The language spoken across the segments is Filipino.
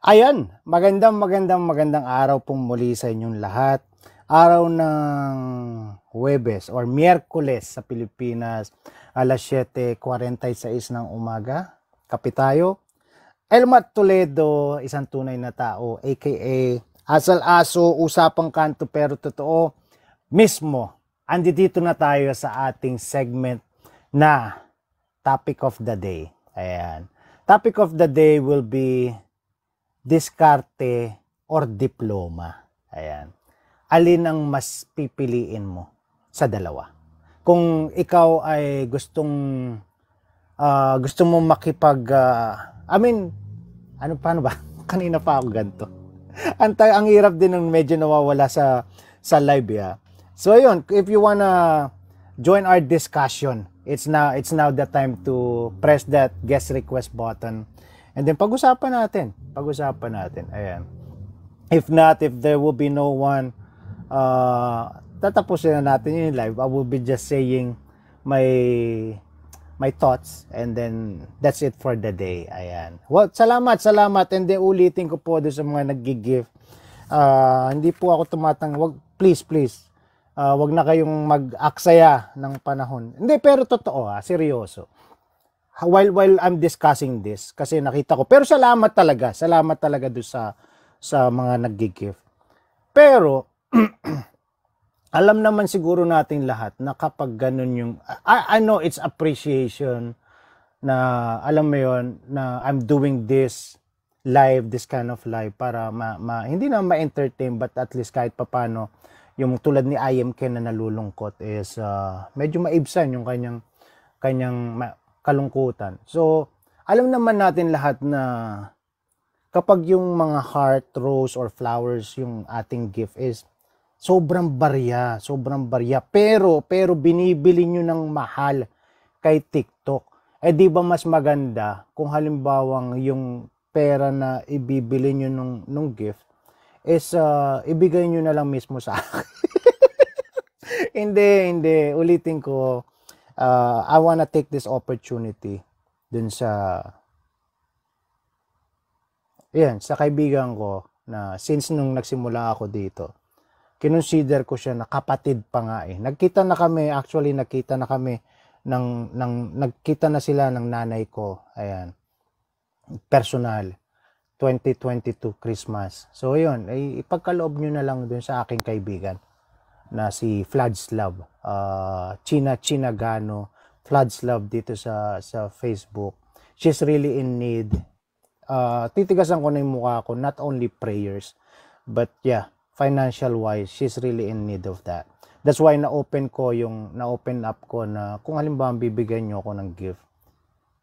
Ayan, magandang araw pong muli sa inyong lahat. Araw ng Huwebes or Miyerkules sa Pilipinas, alas 7:46 ng umaga. Kape tayo. Elmat Toledo, isang tunay na tao, aka Asal-aso, usapang kanto pero totoo, mismo. Andito na tayo sa ating segment na Topic of the Day. Ayan. Topic of the Day will be diskarte or diploma. Ayan. Alin ang mas pipiliin mo sa dalawa? Kung ikaw ay gusto mo paano ba? Kanina pa ako ganito. Ang hirap din ng medyo nawawala sa live, ya. So ayun, if you wanna join our discussion, it's now the time to press that guest request button. And then pag-usapan natin. Ayan. If there will be no one, tatapusin na natin yung live. I will be just saying my thoughts, and then that's it for the day. Ayan. Well, salamat. And then ulitin ko po doon sa mga nag-give. Hindi po ako wag, please. Wag na kayong mag-aksaya ng panahon. Hindi, pero totoo, seryoso. While I'm discussing this, kasi nakita ko, pero salamat talaga doon sa mga nag-give. Pero alam naman siguro nating lahat na kapag ganun yung I know it's appreciation na alam mo yon na I'm doing this live, this kind of live para hindi na ma-entertain, but at least kahit papano yung tulad ni IM Ken na nalulungkot is medyo maibsan yung kanyang kalungkutan. So, alam naman natin lahat na kapag yung mga heart, rose, or flowers yung ating gift is sobrang barya. Pero binibili nyo ng mahal kay TikTok. Di ba mas maganda kung halimbawang yung pera na ibibili nyo nung gift is ibigay nyo na lang mismo sa akin. Hindi. Ulitin ko. I wanna take this opportunity dun sa kaibigan ko na since nung nagsimula ako dito, kinonsider ko siya na kapatid pa nga eh. Nagkita na kami nagkita na sila ng nanay ko. Ayan. Personal. 2022 Christmas. So yun, ipagkaloob nyo na lang dun sa aking kaibigan na si Vladslav, China Gano, Vladslav dito sa Facebook. She's really in need. Titigasan ko na yung mukha ko, not only prayers, but yeah, financial wise, she's really in need of that. That's why na-open up ko na kung halimbawa bibigyan nyo ako ng gift,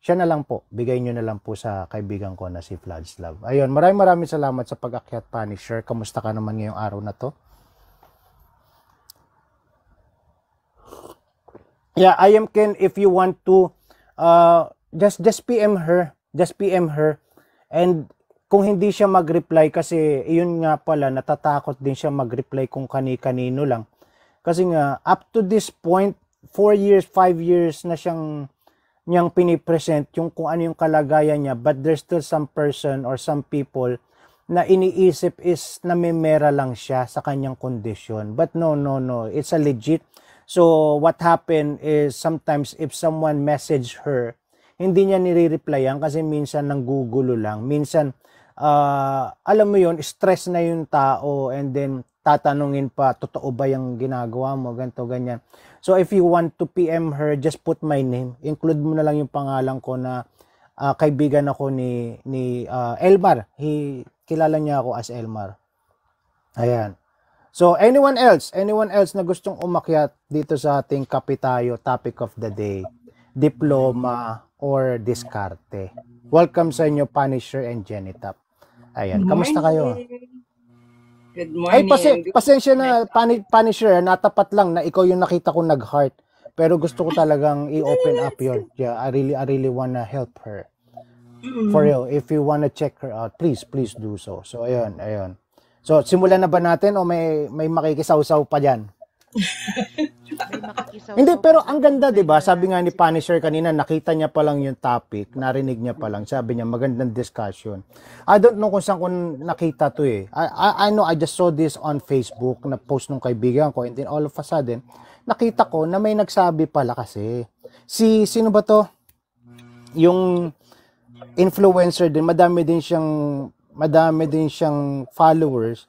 siya na lang po, bigay nyo na lang po sa kaibigan ko na si Vladslav. Ayun, maraming salamat sa pag-akyat, Punisher. Kamusta ka naman ngayong araw na to? Yeah, I am Ken. If you want to, just PM her. And kung hindi siya mag-reply, kasi yun nga pala, natatakot din siya mag-reply kung kani-kanino lang. Kasi nga, up to this point, 4 years, 5 years na niyang pinipresent yung kung ano yung kalagayan niya, but there's still some person or some people na iniisip is namimera lang siya sa kanyang kondisyon. But no, it's a legit. So, what happened is sometimes if someone message her, hindi niya nire-replyan kasi minsan nanggugulo lang. Minsan, alam mo yun, stress na yung tao, and then tatanungin pa, totoo ba yung ginagawa mo, ganito, ganyan. So, if you want to PM her, just put my name. Include mo na lang yung pangalan ko na kaibigan ako ni Elmar. Kilala niya ako as Elmar. Ayan. So, anyone else na gustong umakyat dito sa ating kape tayo, topic of the day, diploma or diskarte. Welcome sa inyo, Punisher and Genitap. Ayan, kamusta kayo? Good morning. Ay, pasensya na, Punisher, natapat lang na ikaw yung nakita ko nag-heart. Pero gusto ko talagang i-open up yun. Yeah, I really wanna help her. For real, if you wanna check her out, please do so. So, ayun. So, simulan na ba natin o may makikisaw-saw pa dyan? Hindi, pero ang ganda, 'di ba? Sabi nga ni Punisher kanina, nakita niya pa lang yung topic, narinig niya pa lang. Sabi niya, magandang discussion. I don't know kung saan ko nakita 'to eh. I know I just saw this on Facebook na post nung kaibigan ko, and then all of a sudden, nakita ko na may nagsabi pala kasi. Sino ba 'to? Yung influencer din, madami din siyang followers.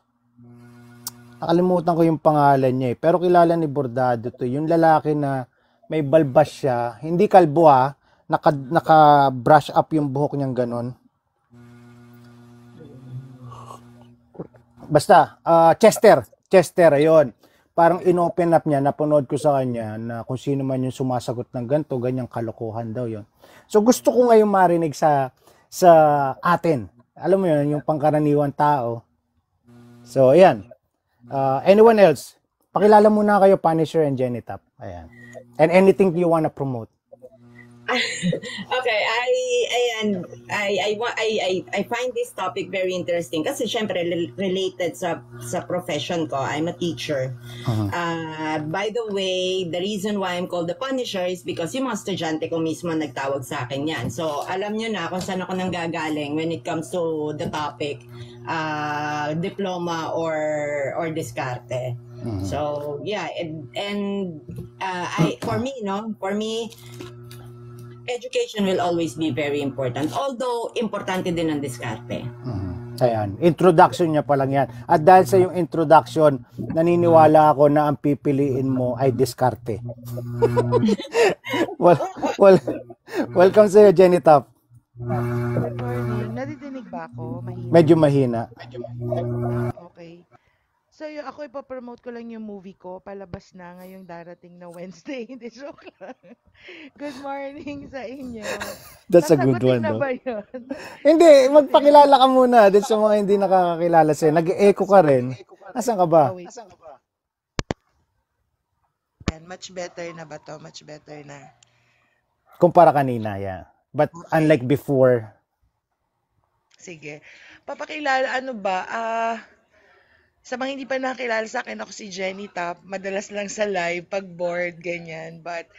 Nakalimutan ko yung pangalan niya eh. Pero kilala ni Bordado to. Yung lalaki na may balbas siya. Hindi kalbo ha. Naka-brush up yung buhok niyang ganon. Basta, Chester. Chester, ayun. Parang in-open up niya. Napanood ko sa kanya na kung sino man yung sumasagot ng ganito, ganyang kalokohan daw yun. So gusto ko ngayon marinig sa atin. Alam mo yun, yung pangkaraniwan tao. So, ayan. Anyone else? Pakilala muna kayo, Punisher and Jenny Tap. Ayan. And anything you wanna promote. Okay, I find this topic very interesting kasi syempre related sa profession ko. I'm a teacher. By the way, the reason why I'm called the Punisher is because yung mga estudyante ko mismo nagtawag sa akin yan. So, alam nyo na kung saan ako nanggagaling when it comes to the topic, diploma or diskarte. So, yeah, and for me, education will always be very important. Although, importante din ang diskarte. Ayan. Introduction niya pa lang yan. At dahil sa yung introduction, naniniwala ako na ang pipiliin mo ay diskarte. Welcome sa iyo, Jenny Top. Good morning. Nadidinig ba ako? Mahina? Medyo mahina. Okay. So, ako ipapromote ko lang yung movie ko. Palabas na ngayong darating na Wednesday. Hindi, joke lang. Good morning sa inyo. That's a good one, na though. ba yun? Hindi, magpakilala ka muna. Din sa mga hindi nakakakilala sa'yo. Nag-echo ka rin. Asan ka ba? Much better na ba to? Much better na. Kumpara kanina, yeah. But unlike before. Sige. Papakilala, sa mga hindi pa nakilala sa akin, ako si Jenny Tap. Madalas lang sa live, pag bored, ganyan. But,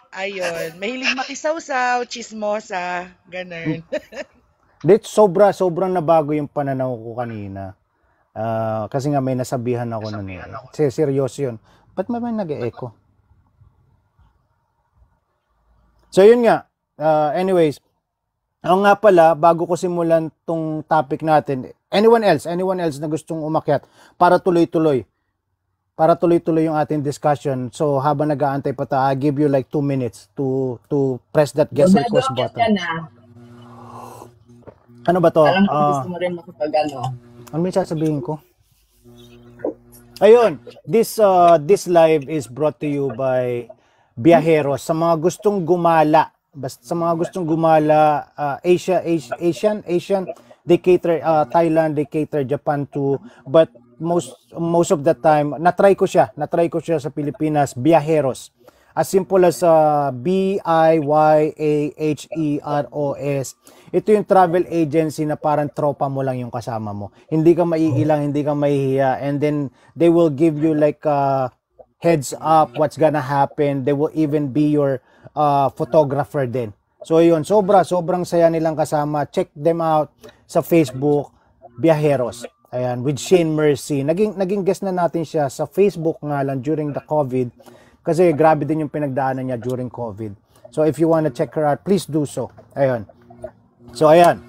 ayun, mahilig makisawsaw, chismosa, ganun. Sobrang nabago yung pananaw ko kanina. Kasi nga may nasabihan ako nun eh. Seryoso yun. Ba't may nag-echo? So yun nga. Anyways, ako nga pala, bago ko simulan tong topic natin, anyone else na gustong umakyat para tuloy-tuloy yung ating discussion. So habang nag-aantay pa tayo, I'll give you like 2 minutes to press that guest request button. Ano ba to? Alam ko gusto mo rin makapag-ano. Ano may sasabihin ko? Ayun, this live is brought to you by Viajeros. Sa mga gustong gumala, Asian, they cater Thailand, they cater Japan too, but most of the time na-try ko siya sa Pilipinas. Viajeros, as simple as Viaheros. Ito yung travel agency na parang tropa mo lang yung kasama mo, hindi ka maiilang, hindi ka mahihiya, and then they will give you like heads up what's gonna happen. They will even be your photographer din. So yun, sobrang saya nilang kasama. Check them out sa Facebook, Viajeros. Ayan, with Shane Mercy. Naging guest na natin siya sa Facebook nga lang during the COVID. Kasi grabe din yung pinagdaanan niya during COVID. So if you wanna check her out, please do so. Ayan. So ayan.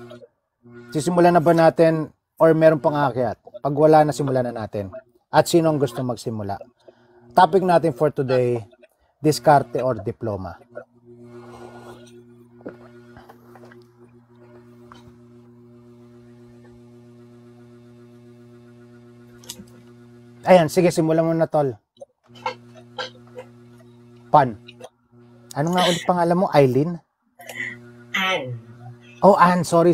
Sisimulan na ba natin or meron pang aakyat? Pag wala na, simulan na natin. At sino ang gusto magsimula? Topic natin for today, diskarte or diploma. Ayan, sige, simulan mo na, tol. Pan. Ano nga ulit pangalan mo? Eileen? Ann. Oh, Ann. Sorry.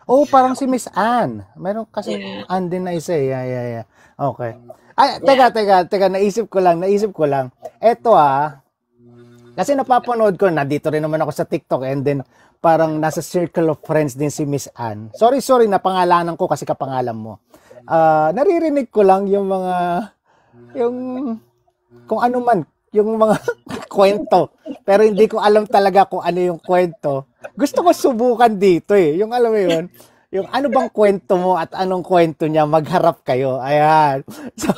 Oh, parang si Miss Ann. Meron kasi Ann din na isa. Yeah. Okay. Ay, teka. Naisip ko lang. Eto kasi napapanood ko, nandito rin naman ako sa TikTok, and then parang nasa circle of friends din si Miss Ann. Sorry, napangalanan ko kasi kapangalan mo. Naririnig ko lang yung kung ano man, yung mga kwento. Pero hindi ko alam talaga kung ano yung kwento. Gusto ko subukan dito eh. Yung alam mo yun, yung ano bang kwento mo at anong kwento niya, magharap kayo. Ayan. So,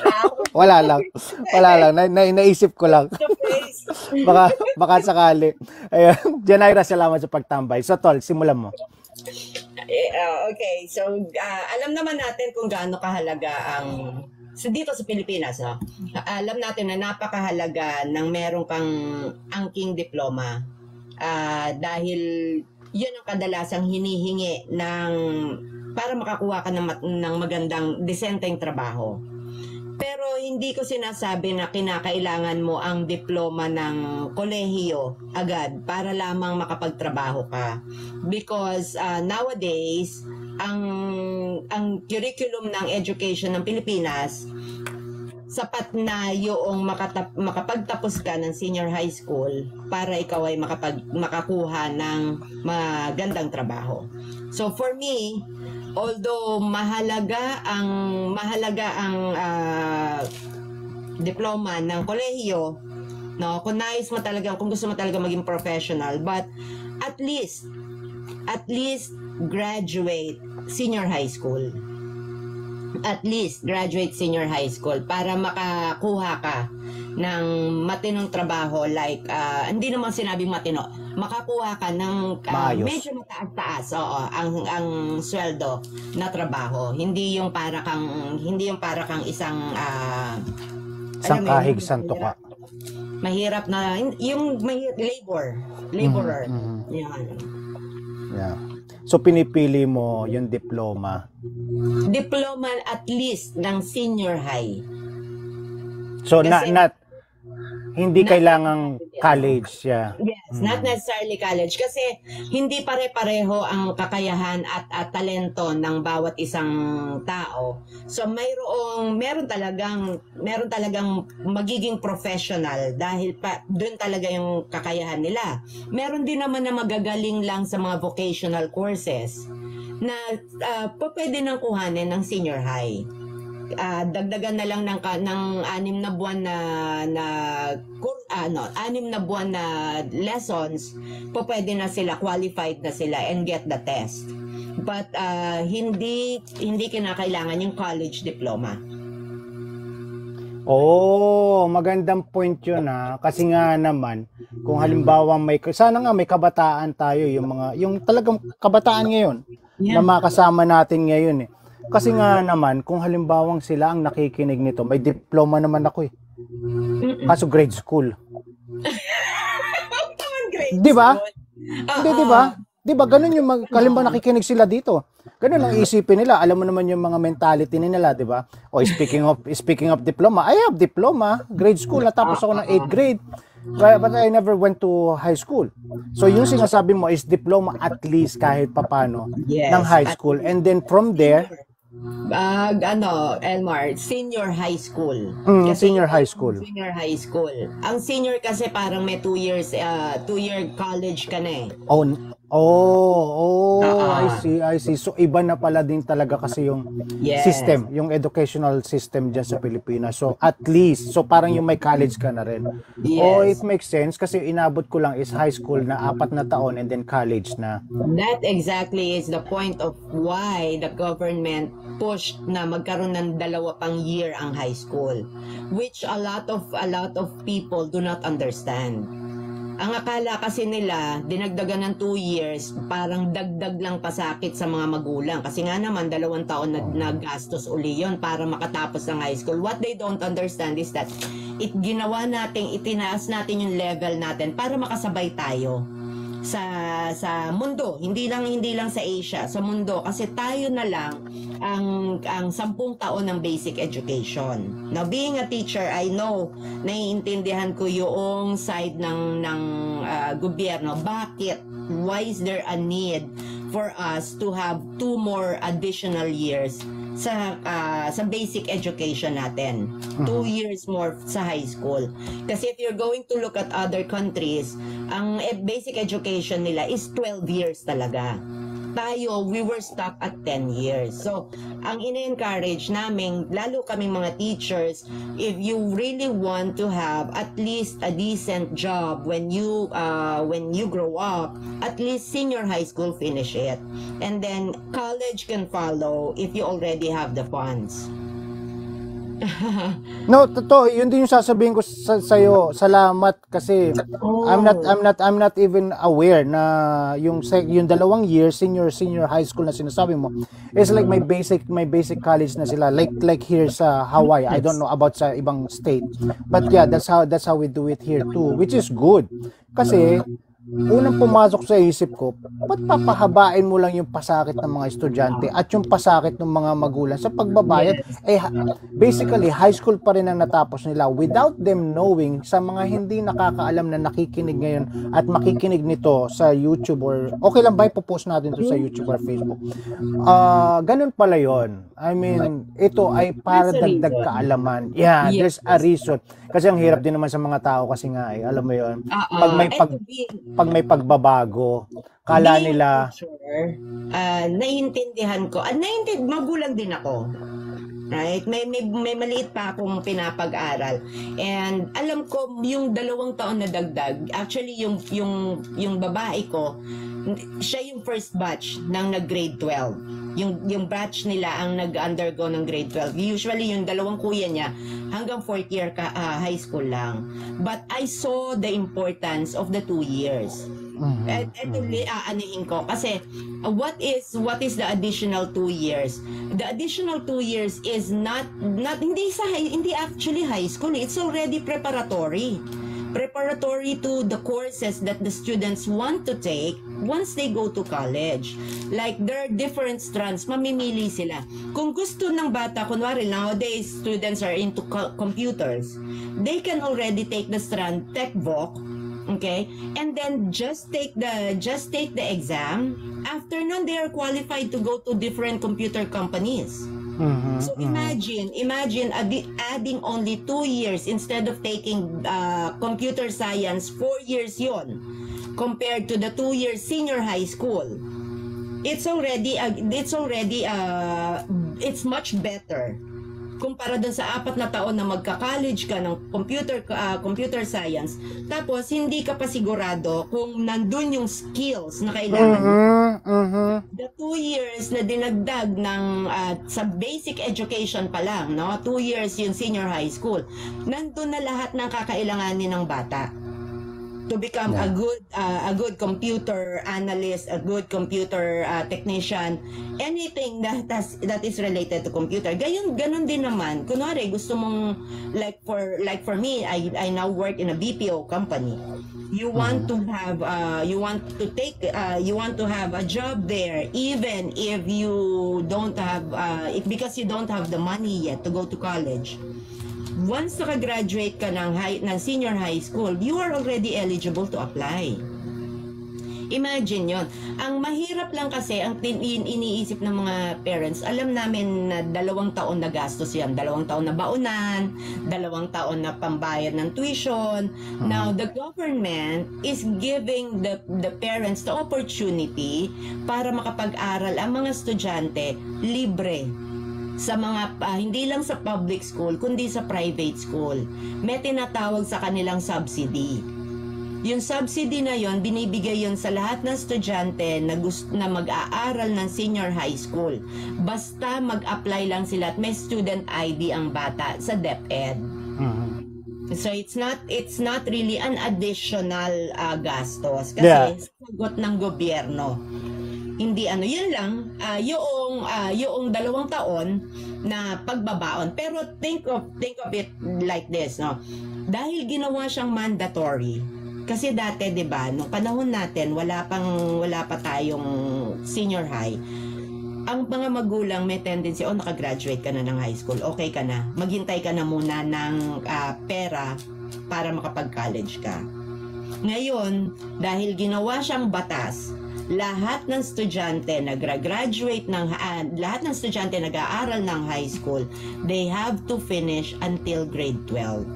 wala lang. Naisip ko lang. baka sakali. Ayan. Janaira, salamat sa pagtambay. So, Tol, simulan mo. Okay, so alam naman natin kung gaano kahalaga ang dito sa Pilipinas, alam natin na napakahalaga ng meron kang angking diploma dahil yun ang kadalasang hinihingi para makakuha ka ng magandang disenteng trabaho. Pero hindi ko sinasabi na kinakailangan mo ang diploma ng kolehiyo agad para lamang makapagtrabaho ka. Because nowadays, ang curriculum ng education ng Pilipinas, sapat na yung makapagtapos ka ng senior high school para ikaw ay makakuha ng magandang trabaho. So for me, although mahalaga ang diploma ng kolehiyo, no, kung nais mo talaga, kung gusto mo talaga maging professional, but at least graduate senior high school. At least graduate senior high school para makakuha ka ng matinong trabaho, like hindi naman sinabing matino, makakuha ka ng medyo mataas-taas, ang sweldo na trabaho, hindi yung para kang isang kahig santo ka. Mahirap na yung laborer. Yeah. So pinipili mo yung diploma at least ng senior high. So hindi kailangang college siya. Yes, not necessarily college kasi hindi pare-pareho ang kakayahan at talento ng bawat isang tao. So meron talagang magiging professional dahil doon talaga yung kakayahan nila. Meron din naman na magagaling lang sa mga vocational courses na pwede nang kuhanin ng senior high. Dagdagan na lang ng 6 na buwan na 6 na buwan na lessons, pwede na sila, qualified na sila and get the test. But hindi kinakailangan yung college diploma. Magandang point yun kasi nga naman kung halimbawa sana nga may kabataan tayo, yung talagang kabataan ngayon na makasama natin ngayon Kasi nga naman, kung halimbawang sila ang nakikinig nito, may diploma naman ako Kaso grade school. Di ba? Hindi, di ba? Di ba, ganun yung halimbawa nakikinig sila dito. Ganun ang isipin nila. Alam mo naman yung mga mentality nila, di ba? Speaking of diploma, I have diploma, grade school, natapos ako ng 8th grade. But I never went to high school. So yung sinasabi mo is diploma at least kahit papano ng high school. And then from there, Elmar, senior high school. Senior high school. Senior high school. Ang senior kasi parang may 2 years, 2-year college ka na I see. So iba na pala din talaga kasi yung system, yung educational system dyan sa Pilipinas. So at least, so parang yung may college ka na rin. It makes sense kasi inabot ko lang is high school na 4 na taon and then college na. That exactly is the point of why the government pushed na magkaroon ng 2 pang year ang high school, which a lot of people do not understand. Ang akala kasi nila, dinagdagan ng 2 years, parang dagdag lang pasakit sa mga magulang. Kasi nga naman, 2 taon na nagastos uli yun para makatapos ng high school. What they don't understand is that itinaas natin yung level natin para makasabay tayo sa mundo, hindi lang sa Asia, sa mundo, kasi tayo na lang ang 10 taon ng basic education. Now, being a teacher, I know, naiintindihan ko yung side ng gobyerno. Bakit? Why is there a need for us to have 2 more additional years sa basic education natin? 2 years more sa high school. Kasi if you're going to look at other countries, ang basic education nila is 12 years talaga. tayo, we were stuck at 10 years. So, ang ine-encourage namin, lalo kaming mga teachers, if you really want to have at least a decent job when you grow up, at least senior high school, finish it. And then, college can follow if you already have the funds. No, totoo, yun din yung sasabihin ko sa'yo. Salamat kasi I'm not even aware na yung 2 years senior high school na sinasabi mo is like my basic college na sila, like here sa Hawaii. I don't know about sa ibang state, but yeah, that's how we do it here too, which is good kasi unang pumasok sa isip ko, ba't papahabain mo lang yung pasakit ng mga estudyante at yung pasakit ng mga magulang sa pagbabayad? Basically, high school pa rin ang natapos nila without them knowing. Sa mga hindi nakakaalam na nakikinig ngayon at makikinig nito sa YouTube or okay lang ba ipopost natin to sa YouTube or Facebook? Ganun pala yon. I mean, ito ay para dagdag kaalaman. Yeah, there's a reason. Kasi ang hirap din naman sa mga tao kasi nga alam mo yon. Pag may pagbabago, kala nila naiintindihan ko. Magulang din ako. Right? May maliit pa akong pinapag-aral. And alam ko yung 2 taon na dagdag, actually yung babae ko, siya yung first batch ng nag-grade 12. Yung batch nila ang nag-undergo ng grade 12. Usually yung 2 kuya niya hanggang 4th year high school lang. But I saw the importance of the 2 years. Ito aanihin ko kasi what is the additional 2 years? The additional 2 years is not hindi actually high school. It's already preparatory to the courses that the students want to take once they go to college. Like, there are different strands, mamimili sila. Kung gusto ng bata, kunwari nowadays students are into computers, they can already take the strand Tech Voc, okay, and then just take the exam. After nun, they are qualified to go to different computer companies. So imagine adding only 2 years instead of taking computer science 4 years yon compared to the 2 years senior high school. It's much better kumpara dun sa 4 na taon na magka-college ka ng computer science, tapos hindi ka pa sigurado kung nandun yung skills na kailangan mo. The 2 years na dinagdag ng sa basic education pa lang, no? 2 years yung senior high school, nandun na lahat ng kakailanganin ng bata to become a good computer analyst, a good computer technician, anything that is related to computer. Ganun din naman. Kunwari gusto mong like for me, I now work in a BPO company. You want to have a job there even if you don't have because you don't have the money yet to go to college. Once naka-graduate ka ng senior high school, you are already eligible to apply. Imagine yon. Ang mahirap lang kasi, ang iniisip ng mga parents, alam namin na 2 taon na gastos yan. 2 taon na baunan, 2 taon na pambayad ng tuition. Now, the government is giving the parents the opportunity para makapag-aral ang mga estudyante libre. Sa mga hindi lang sa public school kundi sa private school. May tinatawag sa kanilang subsidy. Yung subsidy na yon, binibigay yon sa lahat ng estudyante na mag-aaral ng senior high school. Basta mag-apply lang sila at may student ID ang bata sa DepEd. So it's not really an additional gastos kasi sagot ng gobyerno. Hindi yun lang, yung 2 taon na pagbabaon. Pero think of it like this, no? Dahil ginawa siyang mandatory. Kasi dati, 'di ba, nung panahon natin wala pa tayong senior high. Ang mga magulang may tendency, naka-graduate ka na ng high school, okay ka na. Maghintay ka na muna ng pera para makapag-college ka. Ngayon, dahil ginawa siyang batas, lahat ng estudyante nag-graduate lahat ng estudyante nag-aaral ng high school, they have to finish until grade 12.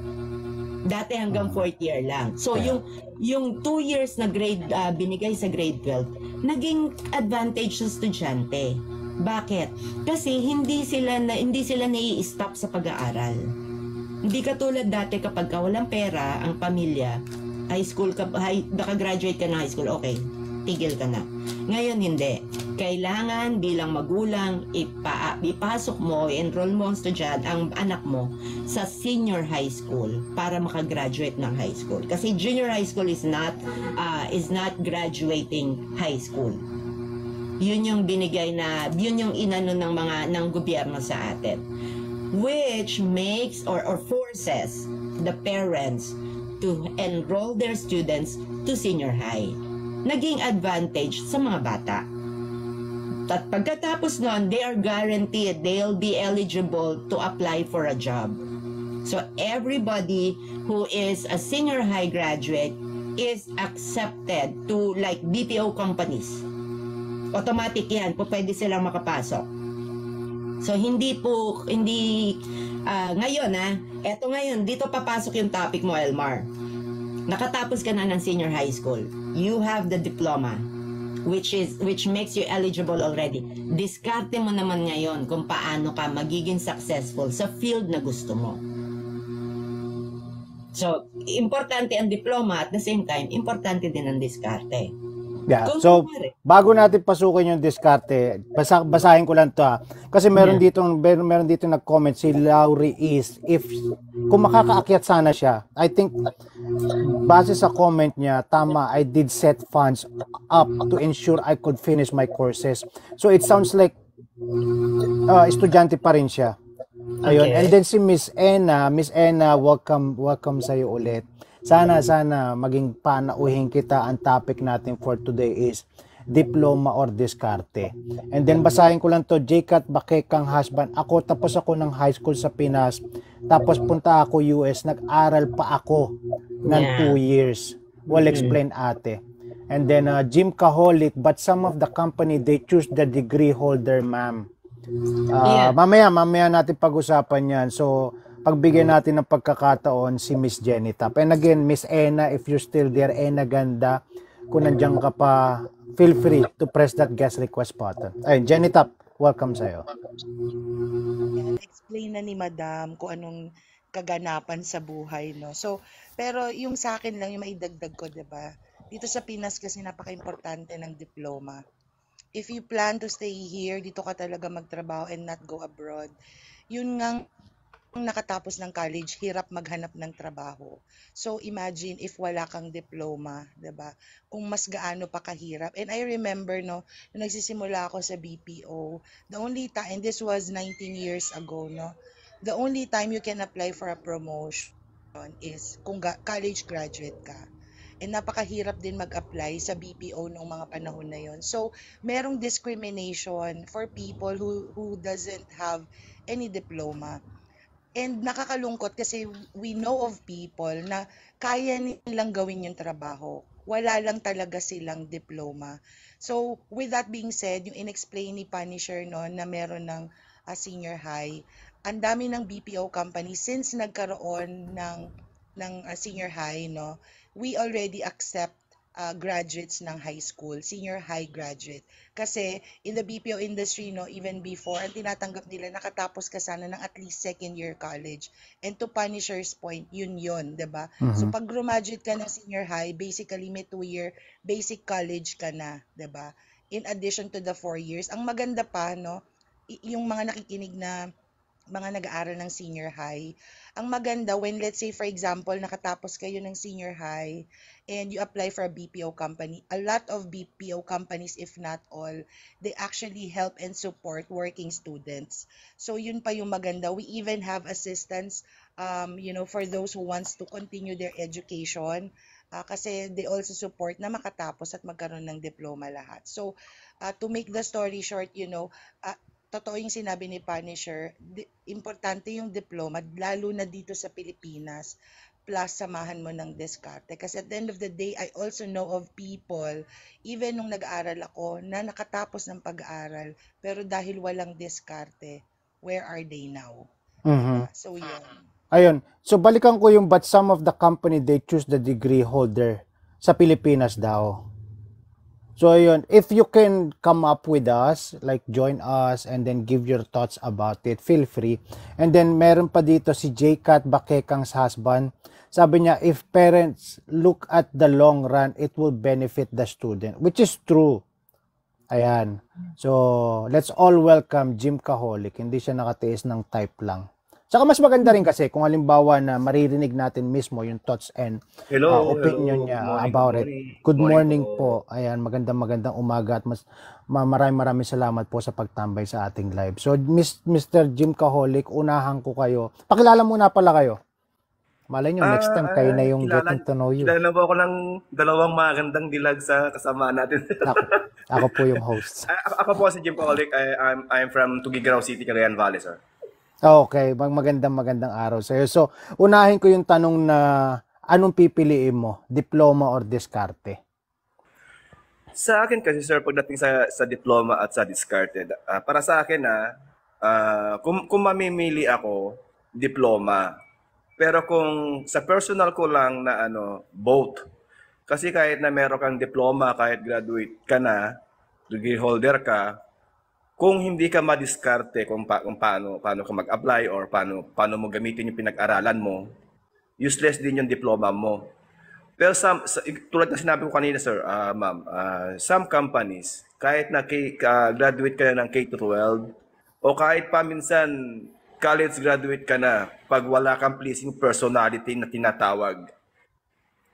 Dati hanggang fourth year lang. So yung 2 years na grade binigay sa grade 12, naging advantage sa estudyante. Bakit? Kasi hindi sila nai-stop sa pag-aaral. Hindi katulad dati kapag walang pera ang pamilya, nakagraduate ka na high school, okay, tigil ka na. Ngayon hindi. Kailangan bilang magulang, ipasok mo, enroll mo ang anak mo sa senior high school para makagraduate ng high school. Kasi junior high school is not graduating high school. Yun yung inano ng gobyerno sa atin. Which makes or forces the parents to enroll their students to senior high. Naging advantage sa mga bata. At pagkatapos nun, they are guaranteed they'll be eligible to apply for a job. So everybody who is a senior high graduate is accepted to like BPO companies. Automatic yan, pwede silang makapasok. So ngayon eto ngayon, dito papasok yung topic mo, Elmar. Nakatapos ka na ng senior high school. You have the diploma, which makes you eligible already. Diskarte mo naman ngayon kung paano ka magiging successful sa field na gusto mo. So, importante ang diploma, at the same time, importante din ang diskarte. Yeah. So, bago natin pasukin yung diskarte, basahin ko lang to Kasi meron dito nag-comment si Laurie kung makakaakyat sana siya. I think base sa comment niya, tama, I did set funds up to ensure I could finish my courses. So it sounds like estudyante pa rin siya. Ayun. Okay. And then si Miss Enna, welcome sa iyo ulit. Sana maging panauhin kita. Ang topic natin for today is diploma or diskarte. And then basahin ko lang to, J-Cat Bakekang husband. Tapos ako ng high school sa Pinas. Tapos punta ako US, nag-aral pa ako ng 2 years. Well explained ate. And then Jim Kaholic, but some of the company they choose the degree holder, ma'am. Mamaya natin pag-usapan yan. So pagbigyan natin ng pagkakataon si Miss Jenny Tap. And again, Miss Enna, if you're still there, Enna Ganda, kung nandiyan ka pa, feel free to press that guest request button. Ayun, Jenny Tap, welcome sa'yo. Explain na ni Madam kung anong kaganapan sa buhay, no? So, pero yung sa akin lang, yung maidagdag ko, diba? Dito sa Pinas kasi napaka-importante ng diploma. If you plan to stay here, dito ka talaga magtrabaho and not go abroad. Yun nga, nakatapos ng college, hirap maghanap ng trabaho. So imagine if wala kang diploma, 'di ba? Kung mas gaano pa kahirap. And I remember nung nagsisimula ako sa BPO, the only time, and this was 19 years ago, no. The only time you can apply for a promotion is kung college graduate ka. And napakahirap din mag-apply sa BPO noong mga panahon na yon. So, merong discrimination for people who doesn't have any diploma. And nakakalungkot kasi we know of people na kaya nilang gawin yung trabaho. Wala lang talaga silang diploma. So, with that being said, yung in-explain ni Punisher no, na meron ng senior high, ang dami ng BPO company since nagkaroon ng senior high, no, we already accept graduates ng high school, senior high graduate. Kasi in the BPO industry, no, even before, ang tinatanggap nila, nakatapos ka sana ng at least second year college. And to Punisher's point, yun, diba? So pag graduate ka ng senior high, basically may 2-year basic college ka na, diba? In addition to the 4 years. Ang maganda pa, no, yung mga nakikinig na mga nag-aaral ng senior high, ang maganda when let's say for example nakatapos kayo ng senior high and you apply for a BPO company, a lot of BPO companies, if not all, they actually help and support working students. So yun pa yung maganda. We even have assistance for those who wants to continue their education kasi they also support na makatapos at magkaroon ng diploma lahat. So to make the story short, totoo yung sinabi ni Punisher, importante yung diploma, lalo na dito sa Pilipinas, plus samahan mo ng diskarte. Kasi at the end of the day, I also know of people, even nung nag-aaral ako, na nakatapos ng pag-aaral, pero dahil walang diskarte, where are they now? Mm-hmm. So yun. Ayun. So balikan ko yung but some of the company they choose the degree holder sa Pilipinas daw. So ayun, if you can come up with us, like join us and then give your thoughts about it, feel free. And then meron pa dito si J-Cat Bakekang's husband. Sabi niya, if parents look at the long run, it will benefit the student, which is true. Ayan. So, let's all welcome Jim Kaholic. Hindi siya nakatiis ng type lang. Saka mas maganda rin kasi kung halimbawa na maririnig natin mismo yung thoughts and opinion niya about it. Good morning po. Ayan, magandang umaga at maraming salamat po sa pagtambay sa ating live. So, Mr. Jim Kaholic, unahan ko kayo. Pakilala muna pala kayo. Malay nyo, next time kayo na yung getting to know you. Kilala po ako ng dalawang magandang dilag sa kasama natin. ako po yung host. Ako po si Jim Kaholic. I'm from Tuguegarao City, Cagayan Valley, sir. Okay, magandang araw sa iyo. So, unahin ko yung tanong na anong pipiliin mo? Diploma or diskarte? Sa akin kasi, sir, pagdating sa diploma at sa diskarte, para sa akin kung mamimili ako, diploma. Pero kung sa personal ko lang na both. Kasi kahit na meron kang diploma, kahit graduate ka na, degree holder ka, kung hindi ka madiskarte kung paano ka mag-apply or paano mo gamitin yung pinag-aralan mo, useless din yung diploma mo. Pero tulad na sinabi ko kanina, sir, ma'am, some companies, kahit na graduate ka na ng K-12 o kahit pa minsan college graduate ka na, pag wala kang pleasing personality na tinatawag,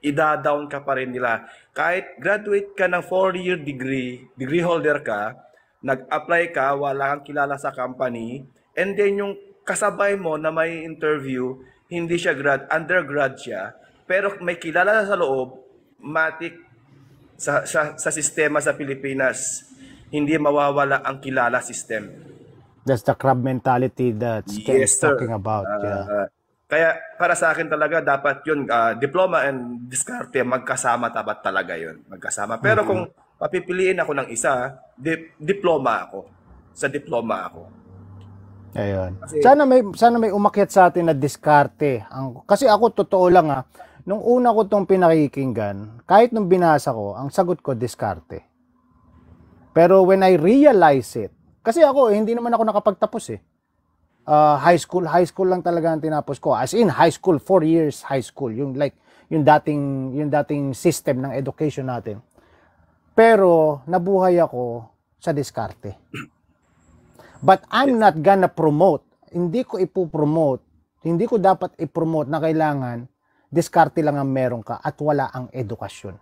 ida-down ka pa rin nila. Kahit graduate ka ng 4-year degree holder ka, nag-apply ka, wala kang kilala sa company, and then yung kasabay mo na may interview, hindi siya undergrad siya, pero may kilala sa loob, matik sa sistema sa Pilipinas, hindi mawawala ang kilala system. That's the crab mentality that Ken is talking about. Kaya para sa akin talaga, dapat yun, diploma and diskarte, magkasama dapat talaga yun. Magkasama. Pero kung papipiliin ako ng isa, diploma ako. Sa diploma ako. Ayun. Kasi, sana may umakyat sa atin na diskarte. Kasi ako, totoo lang nung una ko tong pinakikinggan, kahit nung binasa ko, ang sagot ko, diskarte. Pero when I realize it, kasi ako, hindi naman ako nakapagtapos eh. High school lang talaga ang tinapos ko. As in, high school, 4 years high school. Yung dating system ng education natin. Pero nabuhay ako sa diskarte. But I'm not gonna promote. Hindi ko ipopromote. Hindi ko dapat ipromote na kailangan diskarte lang ang meron ka at wala ang edukasyon.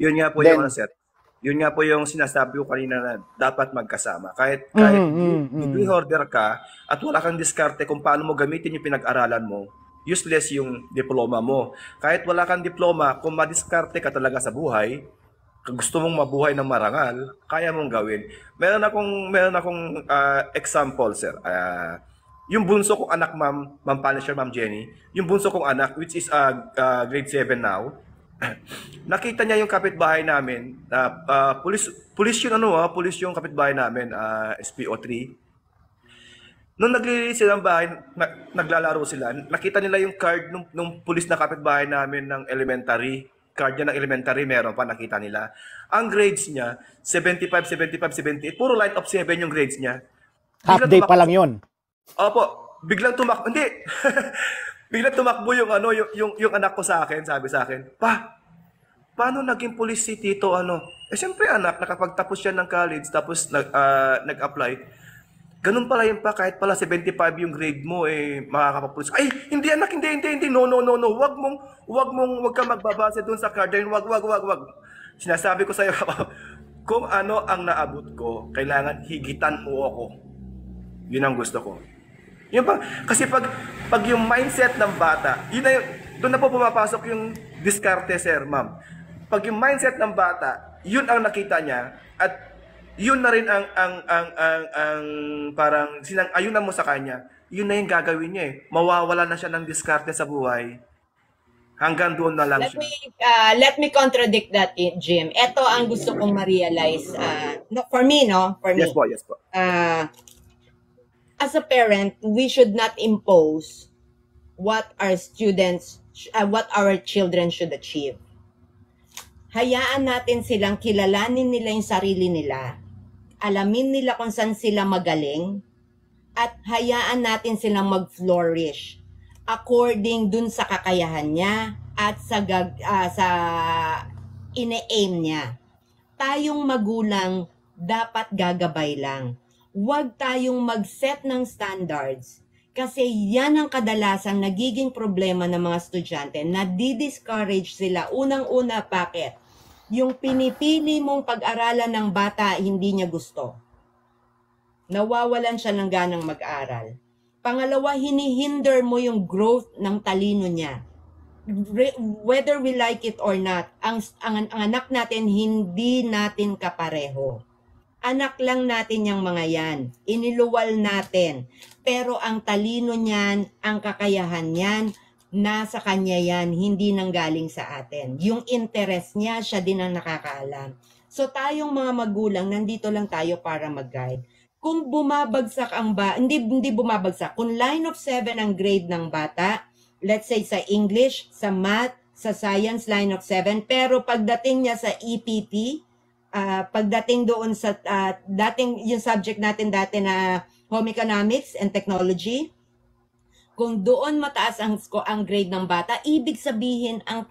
Yun nga po sir. Yun nga po yung sinasabi ko kanina na dapat magkasama. Kahit degree holder ka at wala kang diskarte kung paano mo gamitin yung pinag-aralan mo, useless yung diploma mo. Kahit wala kang diploma, kung madiskarte ka talaga sa buhay, gusto mong mabuhay ng marangal, kaya mong gawin. Meron akong example, sir. Yung bunso kong anak, Ma'am Punisher, Ma'am Jenny, yung bunso kong anak, which is grade 7 now, nakita niya yung kapitbahay namin, pulis yung kapitbahay namin, SPO3. Nung naglilinis sila ng bahay, naglalaro sila, nakita nila yung card nung pulis na kapitbahay namin ng elementary. Card niya ng elementary, meron pa, nakita nila. Ang grades niya, 75, 78, puro line of 7 yung grades niya. Half day pa lang yun. Opo, biglang tumakbo, hindi. Biglang tumakbo yung anak ko sa akin, sabi sa akin, "Pa, paano naging pulis si Tito siyempre anak, nakapagtapos siya ng college, tapos nag-apply. Ganun pala yun pa, kahit pala 75 yung grade mo, makakapapulis. Ay, hindi anak, hindi. No. Wag ka magbabase dun sa card. Wag. Sinasabi ko sa'yo, kung ano ang naabot ko, kailangan higitan mo ako. Yun ang gusto ko. Yun pa, kasi pag yung mindset ng bata, doon na po pumapasok yung diskarte, sir, ma'am. Pag yung mindset ng bata, yun ang nakita niya, at yun na rin ang parang sinang-ayunan mo sa kanya, yun na yung gagawin niya eh. Mawawala na siya ng diskarte sa buhay. Hanggang doon na lang siya. Let me contradict that, Jim. Ito ang gusto kong ma-realize. For me. Yes po. As a parent, we should not impose what what our children should achieve. Hayaan natin silang kilalanin nila yung sarili nila, alamin nila kung saan sila magaling, at hayaan natin silang mag-flourish according dun sa kakayahan niya at sa ine-aim niya. Tayong magulang dapat gagabay lang. Huwag tayong mag-set ng standards kasi yan ang kadalasang nagiging problema ng mga estudyante na di-discourage sila. Unang-una, bakit? Yung pinipili mong pag-aralan ng bata, hindi niya gusto. Nawawalan siya ng ganang mag-aral. Pangalawa, hinihinder mo yung growth ng talino niya. Whether we like it or not, ang anak natin, hindi natin kapareho. Anak lang natin yung mga yan. Iniluwal natin. Pero ang talino niyan, ang kakayahan niyan, nasa kanya yan, hindi nanggaling sa atin. Yung interest niya, siya din ang nakakaalam. So tayong mga magulang, nandito lang tayo para mag-guide. Kung bumabagsak hindi bumabagsak, kung line of 7 ang grade ng bata, let's say sa English, sa Math, sa Science, line of 7, pero pagdating niya sa EPP, pagdating doon sa dating yung subject natin dati na Home Economics and Technology, kung doon mataas ang grade ng bata, ibig sabihin ang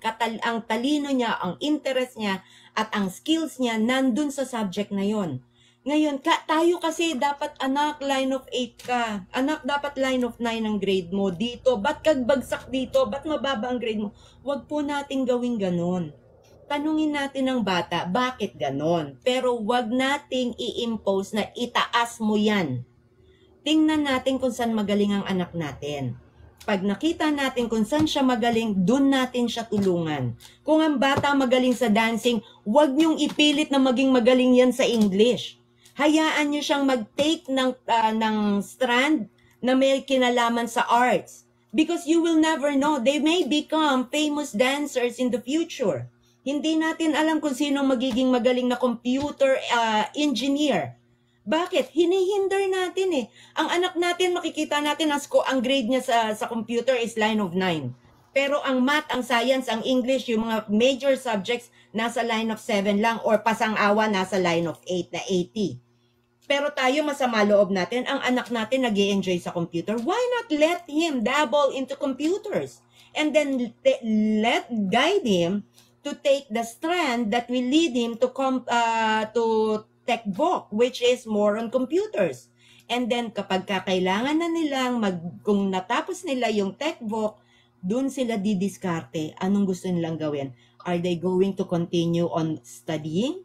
talino niya, ang interest niya at ang skills niya nandun sa subject na yon. Ngayon, tayo kasi dapat anak line of 8 ka. Anak dapat line of 9 ang grade mo dito. Ba't kagbagsak dito? Ba't mababa ang grade mo? Huwag po nating gawing ganon. Tanungin natin ng bata, bakit ganon? Pero wag nating i-impose na itaas mo yan. Tingnan natin kung saan magaling ang anak natin. Pag nakita natin kung saan siya magaling, dun natin siya tulungan. Kung ang bata magaling sa dancing, wag niyong ipilit na maging magaling yan sa English. Hayaan niyo siyang mag-take ng strand na may kinalaman sa arts. Because you will never know, they may become famous dancers in the future. Hindi natin alam kung sino magiging magaling na computer engineer. Bakit? Hinihinder natin eh. Ang anak natin, makikita natin ang grade niya sa computer is line of 9. Pero ang math, ang science, ang English, yung mga major subjects, nasa line of 7 lang or pasang-awa, nasa line of 8 na 80. Pero tayo, masama loob natin, ang anak natin nag-i-enjoy sa computer. Why not let him dabble into computers? And then guide him to take the strand that will lead him to TechVoc, which is more on computers. And then kapag kailangan na nilang kung natapos nila yung TechVoc, dun sila didiskarte. Anong gusto nilang gawin? Are they going to continue on studying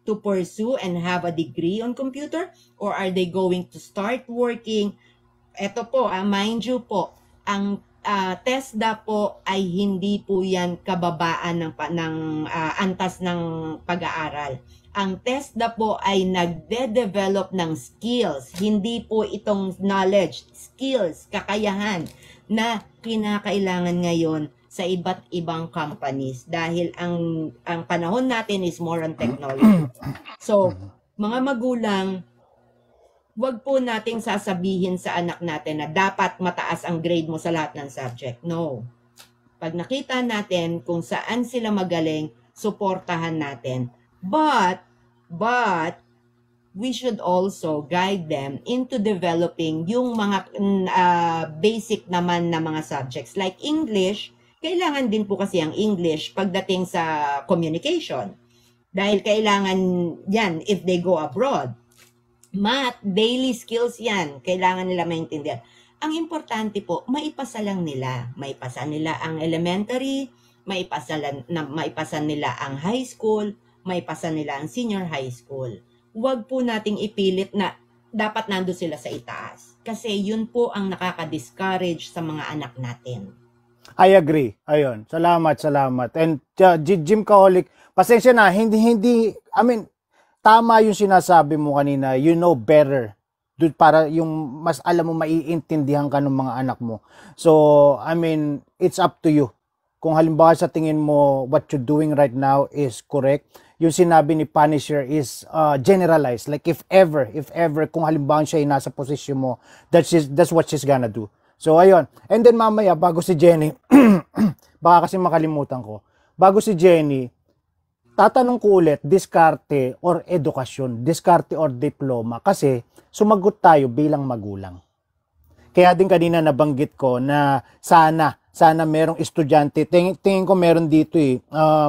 to pursue and have a degree on computer? Or are they going to start working? Eto po, mind you po, ang TESDA po ay hindi po yan kababaan ng antas ng pag-aaral. Ang TESDA po ay nagde-develop ng skills, hindi po itong knowledge, skills, kakayahan na kinakailangan ngayon sa iba't ibang companies dahil ang panahon natin is more on technology. So, mga magulang, wag po nating sasabihin sa anak natin na dapat mataas ang grade mo sa lahat ng subject. No. Pag nakita natin kung saan sila magaling, suportahan natin. But we should also guide them into developing yung mga basic naman na mga subjects. Like English, kailangan din po kasi ang English pagdating sa communication. Dahil kailangan yan if they go abroad. Math, daily skills yan. Kailangan nila maintindihan. Ang importante po, maipasa lang nila. Maipasa nila ang elementary, maipasa nila ang high school, maipasa nila ang senior high school. Huwag po nating ipilit na dapat nando sila sa itaas. Kasi yun po ang nakaka-discourage sa mga anak natin. I agree. Ayun. Salamat. And Jim Kaholic, pasensya na, I mean, tama yung sinasabi mo kanina, you know better. Para yung mas alam mo, maiintindihan ka ng mga anak mo. So, I mean, it's up to you. Kung halimbawa sa tingin mo, what you're doing right now is correct, yung sinabi ni Punisher is generalized. Like if ever, kung halimbawa siya ay nasa posisyon mo, that's what she's gonna do. So, ayun. And then mamaya, bago si Jenny, baka kasi makalimutan ko, bago si Jenny, tatanong ko ulit, diskarte or edukasyon, diskarte or diploma, kasi sumagot tayo bilang magulang. Kaya din kanina nabanggit ko na sana merong estudyante, tingin ko meron dito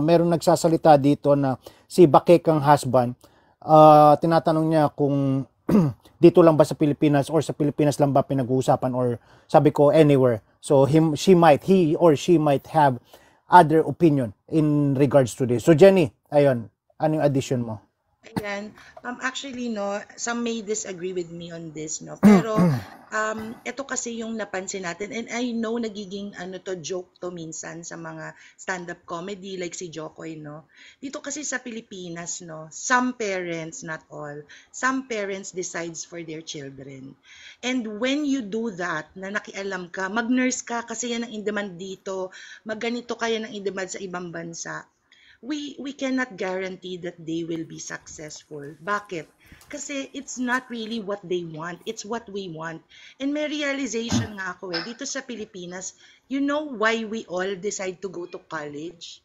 merong nagsasalita dito na si Bakekang husband, tinatanong niya kung dito lang ba sa Pilipinas or sa Pilipinas lang ba pinag-uusapan, or sabi ko anywhere. So he or she might have other opinion in regards to this. So Jenny, ayun, ano yung addition mo? Ayan. Actually, no, some may disagree with me on this, no. Pero, ito kasi yung napansin natin, and I know nagiging, joke to minsan sa mga stand-up comedy, like si Jokoy, no. Dito kasi sa Pilipinas, no, some parents, not all, some parents decides for their children. And when you do that, na nakialam ka, mag-nurse ka kasi yan ang in-demand dito, magganito kaya ng in-demand sa ibang bansa, we cannot guarantee that they will be successful. Bakit? Kasi it's not really what they want, it's what we want. And may realization nga ako dito sa Pilipinas, you know why we all decide to go to college?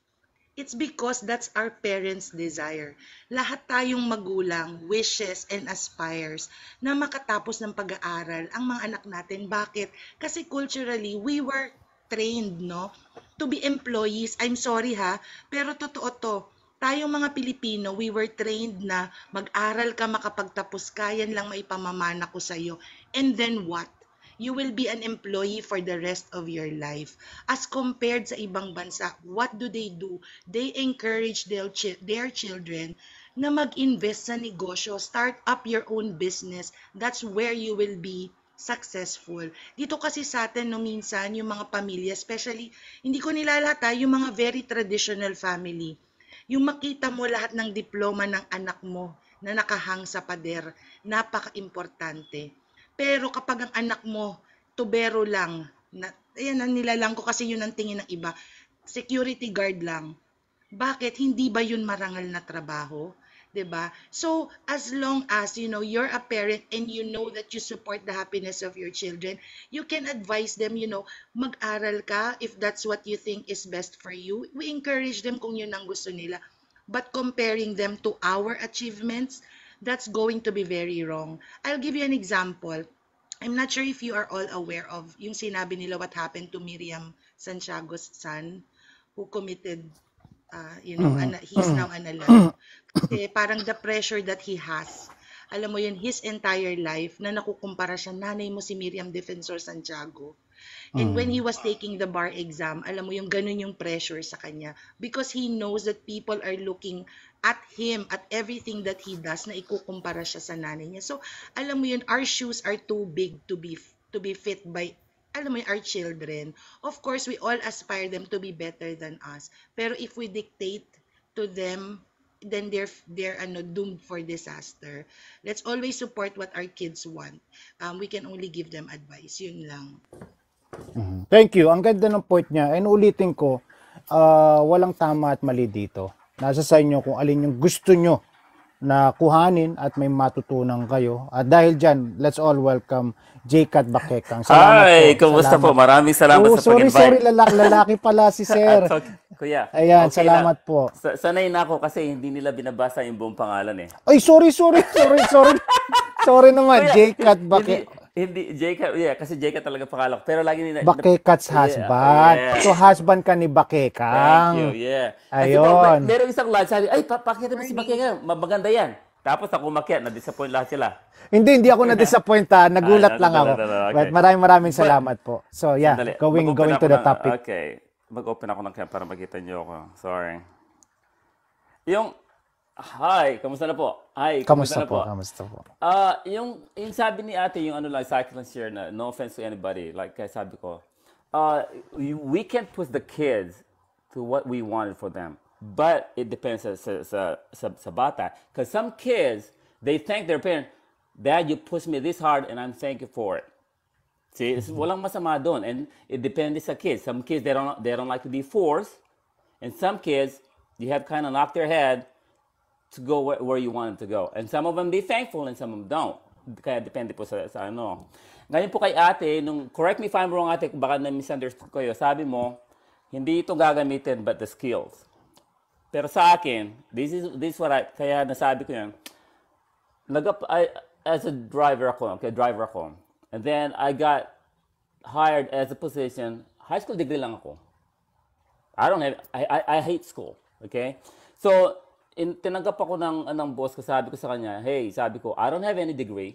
It's because that's our parents' desire. Lahat tayong magulang wishes and aspires na makatapos ng pag-aaral ang mga anak natin. Bakit? Kasi culturally, we were trained, no, to be employees. I'm sorry ha, pero totoo to. Tayong mga Pilipino, we were trained na mag-aral ka, makapagtapos ka, yan lang maipamamana ko sa'yo. And then what? You will be an employee for the rest of your life. As compared sa ibang bansa, what do? They encourage their children na mag-invest sa negosyo, start up your own business. That's where you will be successful. Dito kasi sa atin, no, minsan, yung mga pamilya, especially, hindi ko nilalata, yung mga very traditional family, yung makita mo lahat ng diploma ng anak mo na nakahang sa pader, napaka-importante. Pero kapag ang anak mo, tubero lang, ayan, nilalang ko kasi yun ang tingin ng iba, security guard lang, bakit? Hindi ba yun marangal na trabaho? 'Di ba? So, as long as, you're a parent and you know that you support the happiness of your children, you can advise them, mag-aral ka if that's what you think is best for you. We encourage them kung yun ang gusto nila. But comparing them to our achievements, that's going to be very wrong. I'll give you an example. I'm not sure if you are all aware of yung sinabi nila what happened to Miriam Santiago's son who committed he's now an alum. Kasi parang the pressure that he has, alam mo yun, his entire life, na nakukumpara siya, nanay mo si Miriam Defensor Santiago. And when he was taking the bar exam, alam mo yung ganun yung pressure sa kanya. Because he knows that people are looking at him, at everything that he does, na ikukumpara siya sa nanay niya. So, alam mo yun, our shoes are too big to be fit by our children. Of course, we all aspire them to be better than us. Pero if we dictate to them, then they're doomed for disaster. Let's always support what our kids want. We can only give them advice. Yun lang. Thank you. Ang ganda ng point niya. And ulitin ko, walang tama at mali dito. Nasa sa inyo kung alin yung gusto nyo na kuhanin at may matutunan kayo. At dahil dyan, let's all welcome J-Cat Bakekang. Salamat po. Kumusta po? Maraming salamat sa pag-invite. Sorry, lalaki pala si Sir. Kuya. Ayan, okay, salamat po. Sanay na ako kasi hindi nila binabasa yung buong pangalan eh. Ay, sorry. Sorry naman, J-Cat Bakekang. Hindi, J-Cat, kasi J-Cat talaga pangalan ko. Pero lagi nila... Bakekat's husband. Yeah. So, husband ka ni Bakekang. Thank you, yeah. Ayun. Meron isang lad, sabi, ay, pakita mo si Bakekang, maganda yan. Tapos ako umakyat, na-disappoint lahat sila. Hindi ako na-disappoint ha. Nagulat lang ako. Okay. But maraming salamat po. So, yeah, going to the topic. Okay. Mag-open ako ng cam para makita niyo ako. Sorry. Hi, kamusta na po? Kamusta po? Yung sabi ni ate, yung cycling share na, no offense to anybody, like sabi ko, we can't push the kids to what we wanted for them. But it depends sa bata. Because some kids, they thank their parent, Dad, you pushed me this hard and I'm thankful for it. See, walang masama doon. And it depends sa kids. Some kids, they don't like to be forced. And some kids, you have kind of knocked their head to go where you want them to go. And some of them be thankful and some of them don't. Kaya depende po sa ano. Ngayon po kay ate, correct me if I'm wrong ate, baka na-misunderstood kayo, sabi mo, hindi ito gagamitin but the skills. Pero sa akin, this is what kaya nasabi ko yan, as a driver ako, okay, driver ako. And then I got hired as a position, high school degree lang ako. I hate school, okay? So, tinanggap ako ng boss ko, sabi ko sa kanya, hey, sabi ko, I don't have any degree.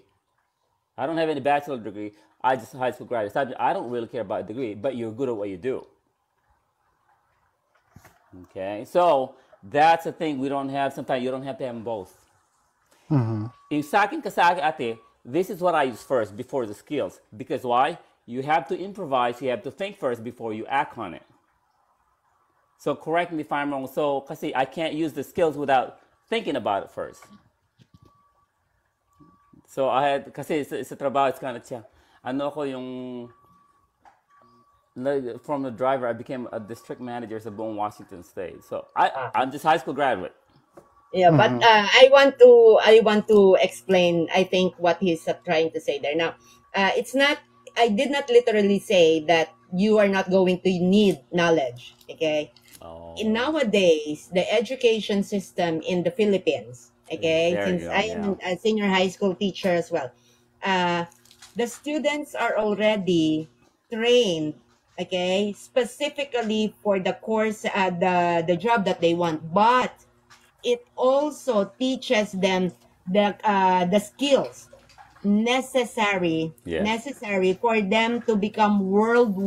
I don't have any bachelor degree. I just high school graduate. Sabi, I don't really care about a degree, but you're good at what you do. Okay? So, that's the thing we don't have. Sometimes you don't have to have them both. Yung sa akin ate, this is what I use first before the skills. Because why? You have to improvise. You have to think first before you act on it. So correct me if I'm wrong. So, kasi I can't use the skills without thinking about it first. So kasi sa trabaho, it's kind of from the driver, I became a district manager sa buong Washington State. So I'm just high school graduate. Yeah, but I want to explain, I think, what he's trying to say there. Now, it's not, I did not literally say that you are not going to need knowledge, okay? Oh. Nowadays, the education system in the Philippines, okay, since I am a senior high school teacher as well, the students are already trained, okay, specifically for the course, the job that they want, but it also teaches them the skills necessary for them to become world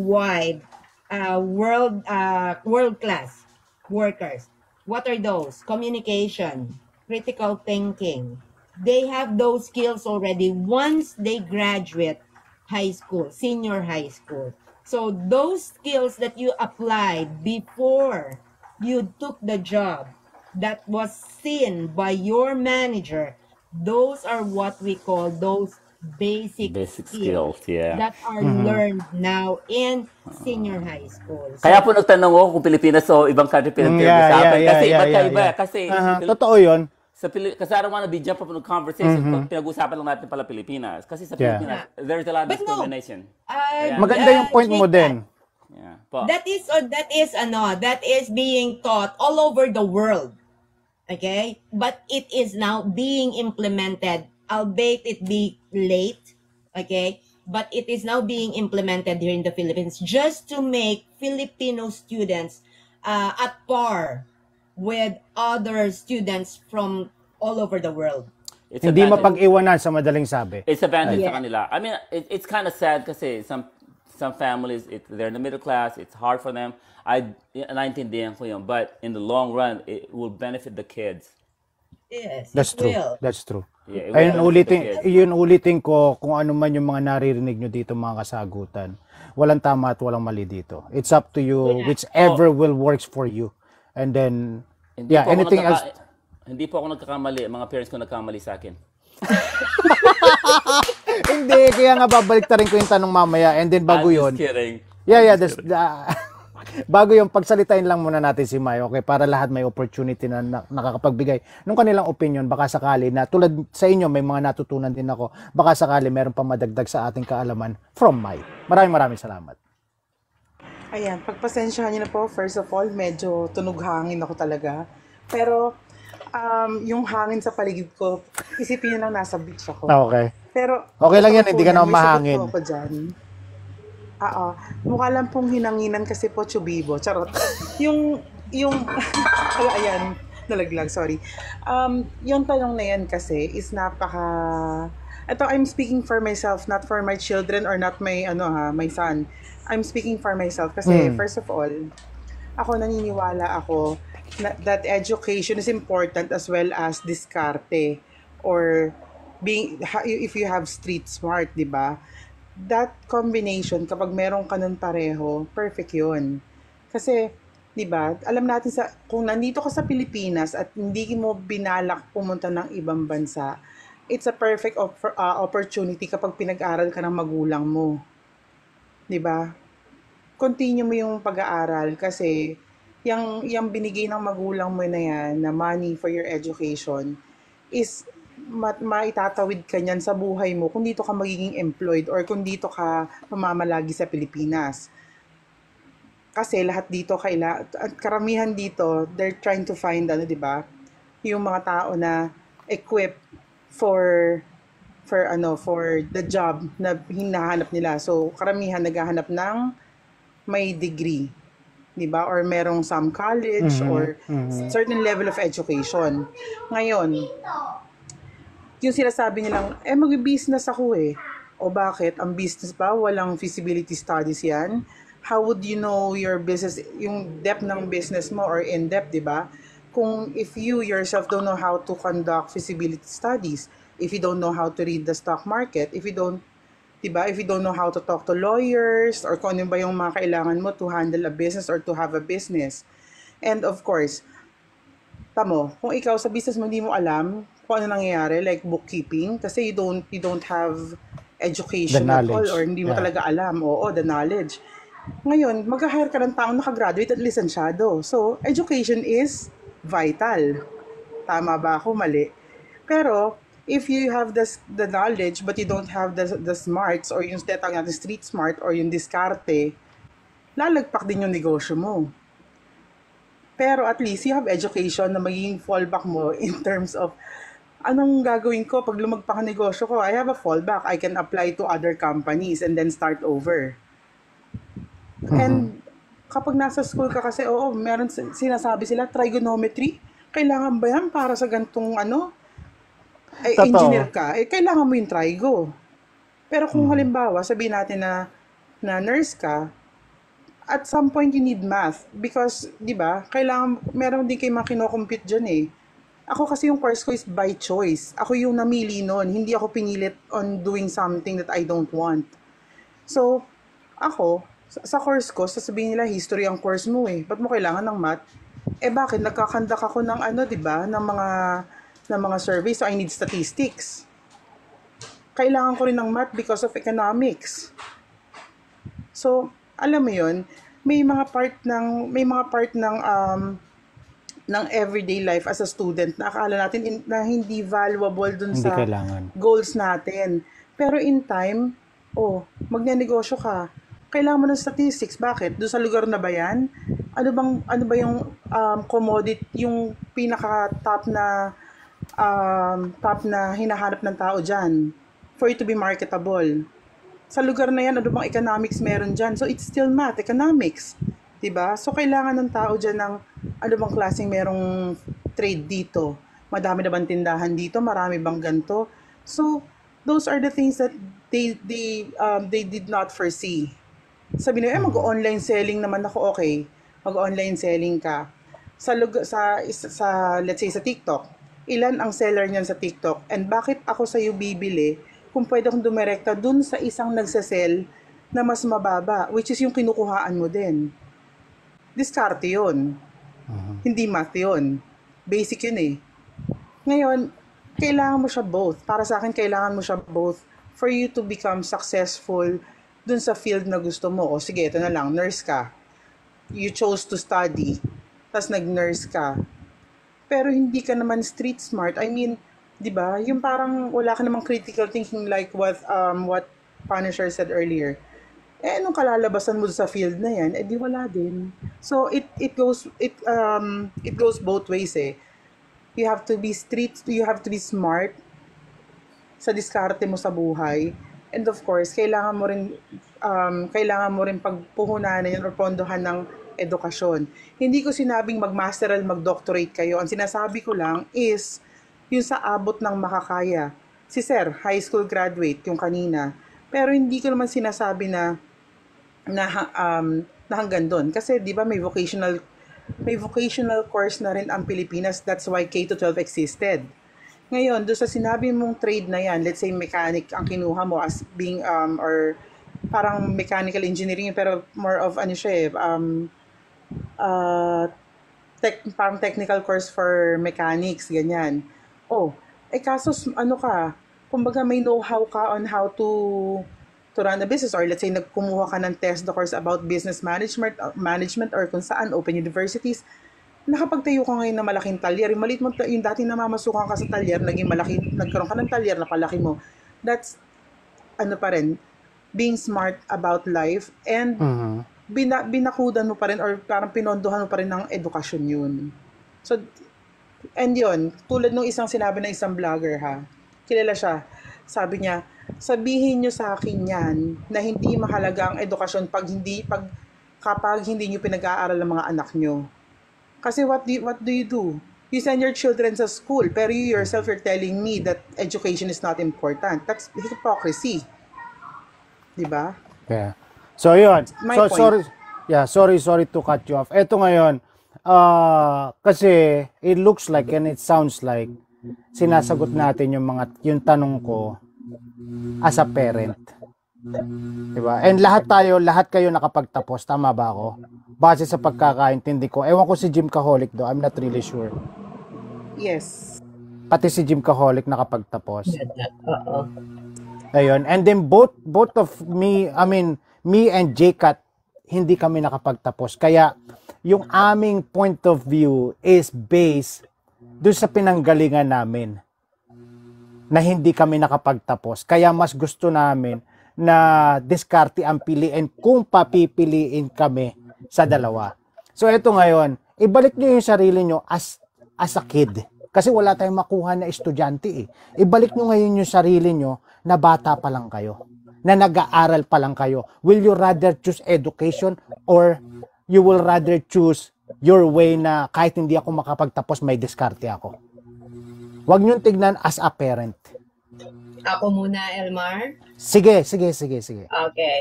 class workers. What are those? Communication, critical thinking. They have those skills already once they graduate high school, senior high school. So those skills that you applied before you took the job, that was seen by your manager, those are what we call those basic skills that are learned now in senior high school. So, Kaya po nagtanong ako kung Pilipinas o ibang country pinag-usapan. Kasi magkaiba. Kasi totoo yun. Kasi I don't want to be jump up in a conversation. Pinag-usapan lang natin pala Pilipinas. Kasi sa Pilipinas, there's a lot of discrimination. Maganda yung point mo din. That is being taught all over the world. Okay? But it is now being implemented, albeit it be late, okay? But it is now being implemented here in the Philippines just to make Filipino students at par with other students from all over the world. Hindi mapag-iwanan sa madaling sabi. It's advantage sa kanila. I mean, it's kind of sad kasi some families, they're in the middle class, it's hard for them. Naintindihan ko yun. But in the long run, it will benefit the kids. Yes, That's true. will. That's true. Yeah, Ayun ulitin ko kung ano man yung mga naririnig nyo dito mga kasagutan. Walang tama at walang mali dito. It's up to you, whichever will works for you. And then, anything else. Hindi po ako nagkakamali. Mga parents ko nagkamali sa akin. Hindi, kaya nga babalik ta rin ko yung tanong mamaya. And then bago yun. I'm just kidding. Bago yung pagsalitain lang muna natin si Mai, okay? Para lahat may opportunity na nakakapagbigay ng kanilang opinion. Baka sakali na tulad sa inyo, may mga natutunan din ako. Baka sakali meron pa madagdag sa ating kaalaman from Mai. Maraming salamat. Ayan, pagpasensyahan niyo na po. First of all, medyo tunog hangin ako talaga. Pero, yung hangin sa paligid ko, isipin niyo lang nasa beach ako. Okay. Pero, okay lang yan, hindi ka naman mahangin. May sagot po ako dyan. Mukha lang pong hinanginan kasi po chubibo. Charot. yung, ayan, nalaglag, sorry. Yung tanong na yan kasi is ito, I'm speaking for myself, not for my children or not my, my son. I'm speaking for myself kasi, first of all, naniniwala ako that education is important as well as diskarte or if you have street smart, di ba? That combination, kapag meron ka nun pareho, perfect yun. Kasi, di ba, alam natin kung nandito ka sa Pilipinas at hindi mo binalak pumunta ng ibang bansa, it's a perfect opportunity kapag pinag-aral ka ng magulang mo. Di ba? Continue mo yung pag-aaral kasi yung binigay ng magulang mo na yan, na money for your education, is maitatawid ka niyan sa buhay mo kung dito ka magiging employed or kung dito ka mamamalagi sa Pilipinas. Kasi lahat dito at karamihan dito, they're trying to find, di ba? Yung mga tao na equipped for the job na hinahanap nila. So, karamihan naghahanap ng may degree, 'di ba? Or merong some college or certain level of education. Ngayon, yung sinasabi nilang, magbi-business ako eh. O bakit? Ang business ba? Walang feasibility studies yan? How would you know your business, yung depth ng business mo or in-depth, di ba? Kung if you yourself don't know how to conduct feasibility studies, if you don't know how to read the stock market, if you don't, di ba? If you don't know how to talk to lawyers or kung ano ba yung mga kailangan mo to handle a business or to have a business. And of course, tamo, kung ikaw sa business mo hindi mo alam kung ano nangyayari, like bookkeeping, kasi you don't have education at all or hindi mo talaga alam. Oo, the knowledge. Ngayon, mag-hire ka ng taong nakagraduate at lisensyado. So, education is vital. Tama ba ako? Mali. Pero, if you have the knowledge but you don't have the smarts or yung tinatawag natin street smart or yung diskarte, lalagpak din yung negosyo mo. Pero at least you have education na magiging fallback mo in terms of anong gagawin ko pag lumagpak ang negosyo ko. I have a fallback. I can apply to other companies and then start over. And kapag nasa school ka kasi, meron sinasabi sila, trigonometry. Kailangan ba yan para sa gantong engineer ka? Kailangan mo yung trigo. Pero kung halimbawa, sabihin natin na nurse ka, at some point you need math because, di ba, kailangan, meron din kayo mga kinocompute dyan eh. Ako kasi yung course ko is by choice. Ako yung namili nun. Hindi ako pinilit on doing something that I don't want. So, ako, sa course ko, sasabihin nila, history ang course mo eh. Ba't mo kailangan ng math? Bakit? Nagkakandak ako ng di ba, ng mga survey, so I need statistics. Kailangan ko rin ng math because of economics. So, alam mo yun, may mga part ng everyday life as a student na akala natin na hindi valuable dun sa goals natin. Pero in time, magnenegosyo ka. Kailangan mo ng statistics. Bakit? Doon sa lugar na ba yan? Ano ba yung commodity, yung pinaka-top na hinahanap ng tao dyan for it to be marketable? Sa lugar na yan, ano bang economics meron dyan? So, it's still math, economics. Diba? So, kailangan ng tao dyan ng ano bang klaseng merong trade dito? Madami na bang tindahan dito? Marami bang ganito? So, those are the things that they did not foresee. Sabi nila, mag-online selling naman ako, okay. Mag-online selling ka. Let's say sa TikTok, ilan ang seller niyan sa TikTok? And bakit ako sa'yo bibili kung pwede akong dumirekta dun sa isang nagsasell na mas mababa, which is yung kinukuhaan mo din. Diskarte yun. Hindi math yun. Basic yun eh. Ngayon, kailangan mo siya both. Para sa akin, kailangan mo siya both for you to become successful dun sa field na gusto mo. O sige, ito na lang, nurse ka. You chose to study. Tapos nag-nurse ka. Pero hindi ka naman street smart. I mean, di ba? Yung parang wala ka namang critical thinking like what Punisher said earlier. Anong kalalabasan mo sa field na yan? Di wala din. So it goes both ways eh. You have to be you have to be smart sa diskarte mo sa buhay. And of course, kailangan mo rin pagpuhunan yun or pondohan ng edukasyon. Hindi ko sinabing mag-masteral, mag-doctorate kayo. Ang sinasabi ko lang is yung sa abot ng makakaya. Si Sir, high school graduate, yung kanina. Pero hindi ko naman sinasabi na hanggang doon. Kasi di ba may vocational course na rin ang Pilipinas. That's why K-12 existed. Ngayon, doon sa sinabi mong trade na yan, let's say mechanic ang kinuha mo as being, or parang mechanical engineering, pero more of parang technical course for mechanics, ganyan. Kaso kumbaga may know-how ka on how to run a business, or let's say kumuha ka ng TESDA course about business management or kung saan, open universities, nakapagtayo ka ngayon na malaking talyer. Yung maliit mo, yung dati namamasukan ka sa talyer, naging malaki, nagkaroon ka ng talyer na palaki mo. That's, ano pa rin, being smart about life and binakudan mo pa rin or parang pinondohan mo pa rin ng edukasyon yun. So, and yun, tulad nung isang sinabi ng isang vlogger ha, kilala siya, sabi niya, sabihin nyo sa akin yan na hindi mahalaga ang edukasyon kapag hindi nyo pinag-aaral ang mga anak nyo. Kasi what do you do? You send your children sa school, pero you yourself are telling me that education is not important. That's hypocrisy. Diba? Yeah. So, yun. My So, point. sorry to cut you off. Ito ngayon, kasi it looks like and it sounds like sinasagot natin yung tanong ko as a parent. Diba? And lahat kayo nakapagtapos. Tama ba ako? Base sa pagkakaintindi ko. Ewan ko si Jim Kaholic do. I'm not really sure. Yes. Pati si Jim Kaholic nakapagtapos. Oo. Ayun. And then both of me, me and JCat, hindi kami nakapagtapos. Kaya yung aming point of view is based doon sa pinanggalingan namin na hindi kami nakapagtapos. Kaya mas gusto namin na diskarte ang piliin kung papipiliin kami sa dalawa. So ito ngayon, ibalik nyo yung sarili nyo as a kid. Kasi wala tayong makuha na estudyante eh. Ibalik nyo ngayon yung sarili nyo na bata pa lang kayo. Na nag-aaral pa lang kayo. Will you rather choose education or you will rather choose your way na kahit hindi ako makapagtapos may diskarte ako? Huwag nyo tignan as a parent. Ako muna, Elmar. Sige. Okay.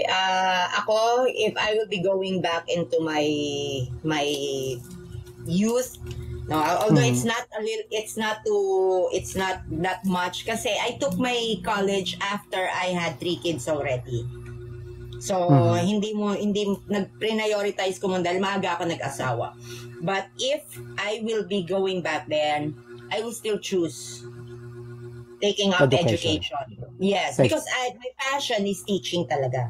Ako, if I will be going back into my youth, no, although it's not that much kasi I took my college after I had 3 kids already. So, hindi nag-prioritize ko muna dahil maaga ako nag-asawa. But if I will be going back then, I will still choose taking up education. Yes, Thanks. because my passion is teaching talaga.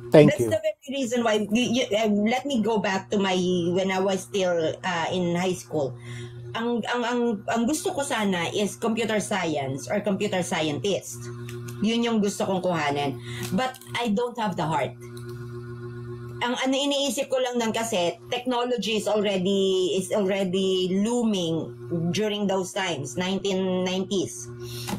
Thank That's you. the very reason why. Let me go back to when I was still in high school. Ang gusto ko sana is computer science or computer scientist. Yun yung gusto kong kuhanin. But I don't have the heart. Ang iniisip ko lang kasi technology is already looming during those times, 1990s.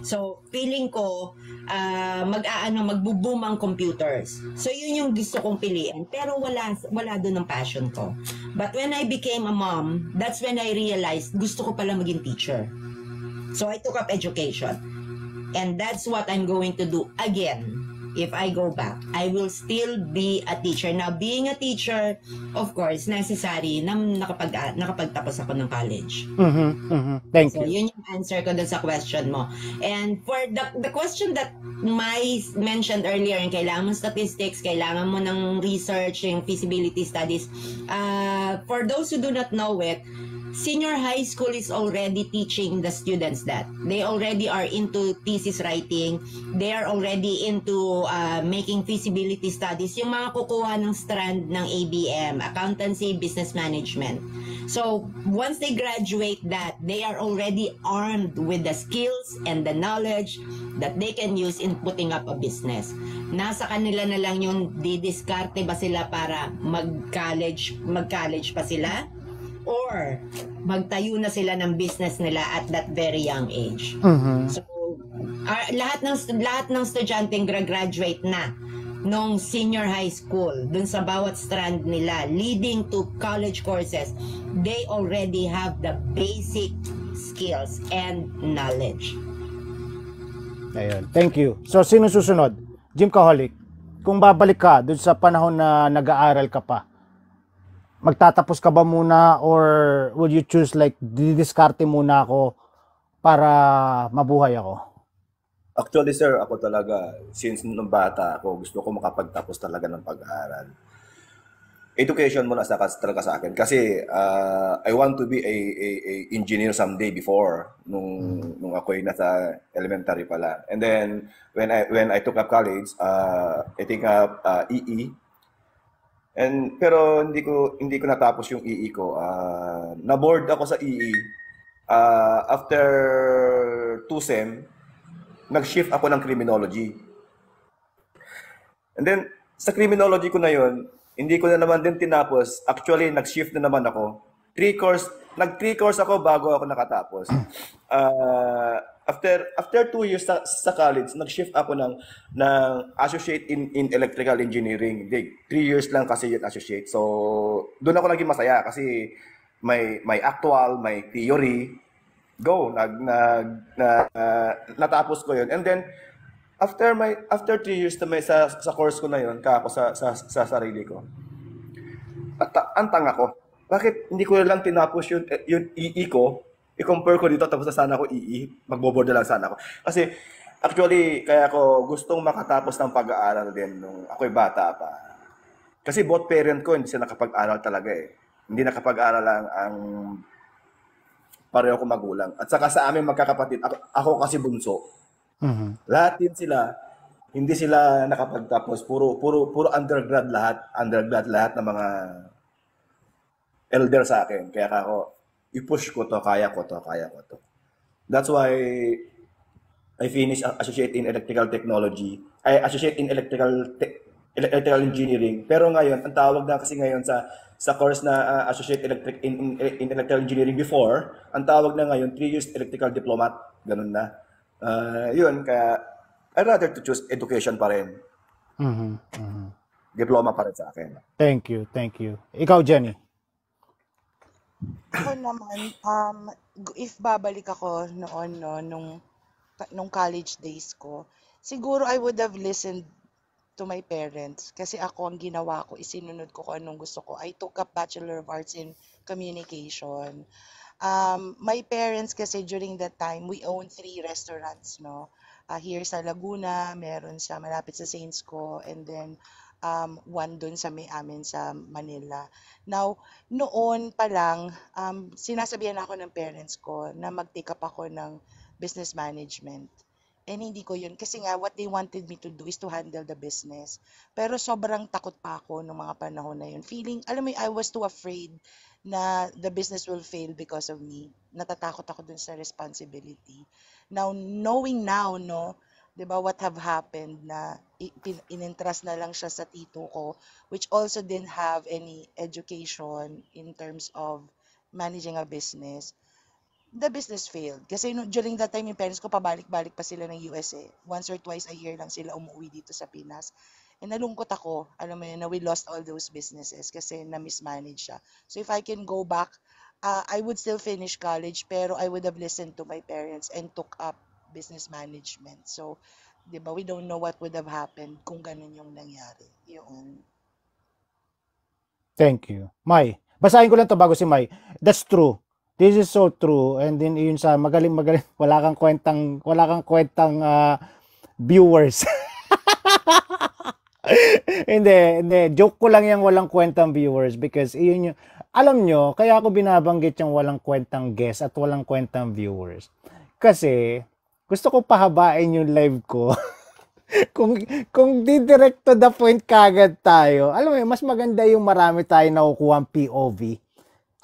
So feeling ko magbo-boom ang computers. So yun yung gusto kong piliin, pero wala doon ang passion ko. But when I became a mom, that's when I realized gusto ko pala maging teacher. So I took up education. And that's what I'm going to do again. If I go back, I will still be a teacher. Now, being a teacher, of course, necessary na nakapagtapos ako ng college. Thank So, you. yun yung answer ko dun sa question mo. And for the question that Mai mentioned earlier, yung kailangan mo statistics, kailangan mo ng research, yung feasibility studies. For those who do not know it, senior high school is already teaching the students that. They already are into thesis writing. They are already into making feasibility studies. Yung mga kukuha ng strand ng ABM, Accountancy, Business Management. So, once they graduate that, they are already armed with the skills and the knowledge that they can use in putting up a business. Nasa kanila na lang yung didiskarte ba sila para mag-college pa sila? Or magtayo na sila ng business nila at that very young age. So, lahat ng estudyanteng graduate na nung senior high school, dun sa bawat strand nila, leading to college courses, they already have the basic skills and knowledge. Ayun. Thank you. So, sino susunod? Jim Kaholic, kung babalik ka dun sa panahon na nag-aaral ka pa, magtatapos ka ba muna or would you choose like didiskarte muna ako para mabuhay ako? Actually, sir, ako talaga, since nung bata ako, gusto ko makapagtapos talaga ng pag-aaral. Education muna talaga sa akin. Kasi I want to be a engineer someday before, nung ako'y nasa elementary pala. And then, when I took up college, I think EE, Pero hindi ko natapos yung EE ko. Na-bored ako sa EE. After 2 sem, nag-shift ako ng criminology. And then, sa criminology ko na yon, hindi ko na naman din tinapos. Actually, nag-shift na naman ako. Nag-3 course ako bago ako nakatapos. After 2 years sa college, nag-shift ako ng associate in electrical engineering. 3 years lang kasi yung associate. So, doon ako naging masaya kasi may actual, may theory. Go, natapos ko yun. And then, after 3 years na may sa course ko na yun, ako sa sarili ko, ang tanga ko. Bakit hindi ko lang tinapos yung EE ko, i-compare ko dito, tapos na sana ako EE, magbo-board na lang sana ako. Kasi, actually, kaya ako gustong makatapos ng pag-aaral din nung ako'y bata pa. Kasi both parent ko, hindi sila nakapag-aral talaga eh. Hindi nakapag-aral lang ang pareho ko magulang. At saka sa amin magkakapatid, ako kasi bunso. Lahat din sila, hindi sila nakapagtapos. Puro undergrad lahat ng mga elder sa akin. Kaya ako, i-push ko to, kaya ko to. That's why I finished associate in electrical technology. I associate in electrical engineering. Pero ngayon, ang tawag na kasi ngayon sa course na associate in electrical engineering before, ang tawag na ngayon 3 years electrical diplomat. Ganun na. Yun, kaya I'd rather to choose education pa rin. Diploma pa rin sa akin. Thank you. Ikaw, Jenny? Ako naman, if babalik ako noon, no, nung college days ko, siguro I would have listened to my parents. Kasi ako, ang ginawa ko, isinunod ko kung anong gusto ko. I took up Bachelor of Arts in Communication. My parents kasi during that time, we own 3 restaurants, no? Here sa Laguna, meron sa malapit sa Saints ko, and then one dun sa may amin sa Manila. Now, noon pa lang, sinasabihan ako ng parents ko na mag-take up ako ng business management. And hindi ko yun. Kasi nga, what they wanted me to do is to handle the business. Pero sobrang takot pa ako nung mga panahon na yun. Alam mo, I was too afraid na the business will fail because of me. Natatakot ako dun sa responsibility. Now, knowing now, no, 'di ba, what have happened na in-entrust na lang siya sa tito ko, which also didn't have any education in terms of managing a business. The business failed. Kasi during that time, yung parents ko, pabalik-balik pa sila ng US eh. Once or twice a year lang sila umuwi dito sa Pinas. And nalungkot ako, alam mo yun, na we lost all those businesses kasi na-mismanage siya. So if I can go back, I would still finish college, pero I would have listened to my parents and took up business management. So, di ba, we don't know what would have happened kung ganun yung nangyari. Yun. Thank you. Mai, basahin ko lang to bago si Mai. That's true. This is so true. And then yun sa magaling, wala kang kwentang viewers. hindi. Joke ko lang yung walang kwentang viewers because yun yung, alam nyo, kaya ako binabanggit yung walang kwentang guest at walang kwentang viewers. Kasi, gusto ko pahabain yung live ko. kung di-direct to the point kagad tayo, alam mo yun, mas maganda yung marami tayo nakukuha ang POV.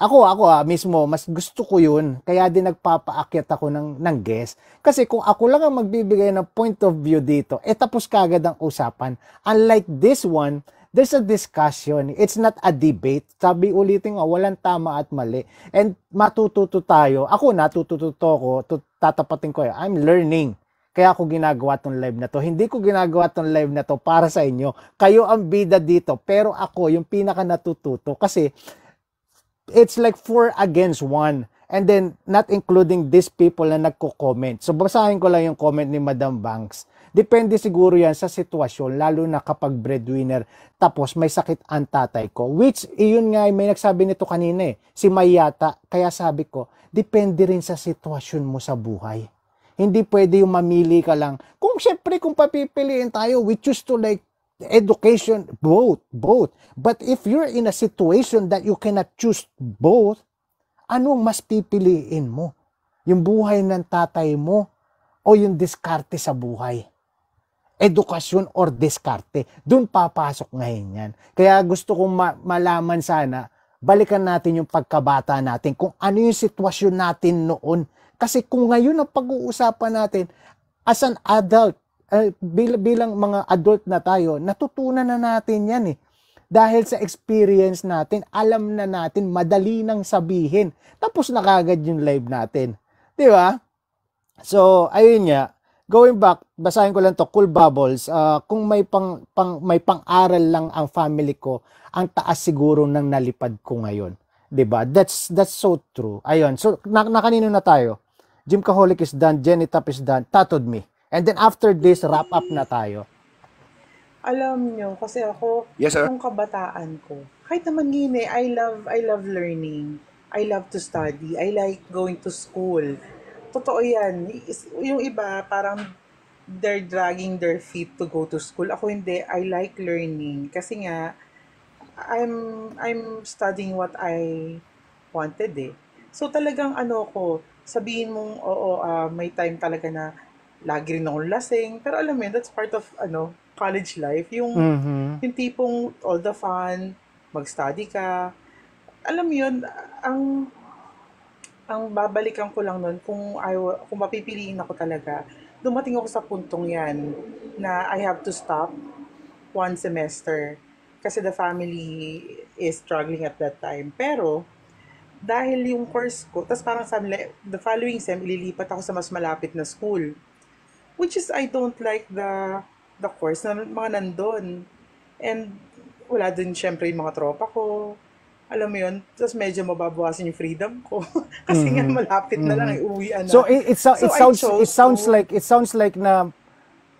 Ako mismo, mas gusto ko yun. Kaya din nagpapaakyat ako ng guest. Kasi kung ako lang ang magbibigay ng point of view dito, tapos kagad ang usapan. Unlike this one, there's a discussion. It's not a debate. Sabi ulitin nga, walang tama at mali. And matututo tayo. Ako natututo ko, tatapatin ko. I'm learning. Kaya ako ginagawa tong live na to. Hindi ko ginagawa tong live na to para sa inyo. Kayo ang bida dito. Pero ako, yung pinaka natututo. Kasi, it's like 4 against 1. And then, not including these people na nagko-comment. So, basahin ko lang yung comment ni Madam Banks. Depende siguro yan sa sitwasyon, lalo na kapag breadwinner, tapos may sakit ang tatay ko. Which, yun nga, may nagsabi nito kanina si Mayata. Kaya sabi ko, depende rin sa sitwasyon mo sa buhay. Hindi pwede yung mamili ka lang. Kung syempre, kung papipiliin tayo, we choose to like education, both. But if you're in a situation that you cannot choose both, anong mas pipiliin mo? Yung buhay ng tatay mo o yung diskarte sa buhay? edukasyon or diskarte. Doon papasok ngayon yan. Kaya gusto kong malaman sana, balikan natin yung pagkabata natin, kung ano yung sitwasyon natin noon. Kasi kung ngayon ang pag-uusapan natin, as an adult, bilang mga adult na tayo, natutunan na natin yan eh. Dahil sa experience natin, alam na natin, madali nang sabihin. Tapos na kagad yung live natin. Di ba? So, ayun nga. Going back, basahin ko lang to, Cool Bubbles. Kung may pang-aral lang ang family ko, ang taas siguro ng nalipad ko ngayon. Di ba? That's so true. Ayun. So, nakanino na tayo? Gymcaholic is done, Genitap is done, Tattooed Me. And then after this, wrap up na tayo. Alam nyo, kasi ako, Yes, sir. nung kabataan ko, kahit naman yun eh, I love learning. I love to study. I like going to school. Totoo yan. Yung iba, parang they're dragging their feet to go to school. Ako hindi. I like learning. Kasi nga, I'm studying what I wanted eh. So talagang ano ko, sabihin mong, oo, may time talaga na lagi rin akong lasing. Pero alam mo yun, that's part of, college life, yung tipong all the fun, mag-study ka. Alam mo yun, ang babalikan ko lang nun, kung mapipiliin ako talaga, dumating ako sa puntong yan na I have to stop one semester kasi the family is struggling at that time. Pero, dahil yung course ko, tas parang sabi nila, the following sem, ililipat ako sa mas malapit na school. Which is, I don't like the course na mga nandun. And wala din syempre yung mga tropa ko. Alam mo yun, tapos medyo mababawasan yung freedom ko. Kasi nga malapit na lang, uwian na. So it sounds like na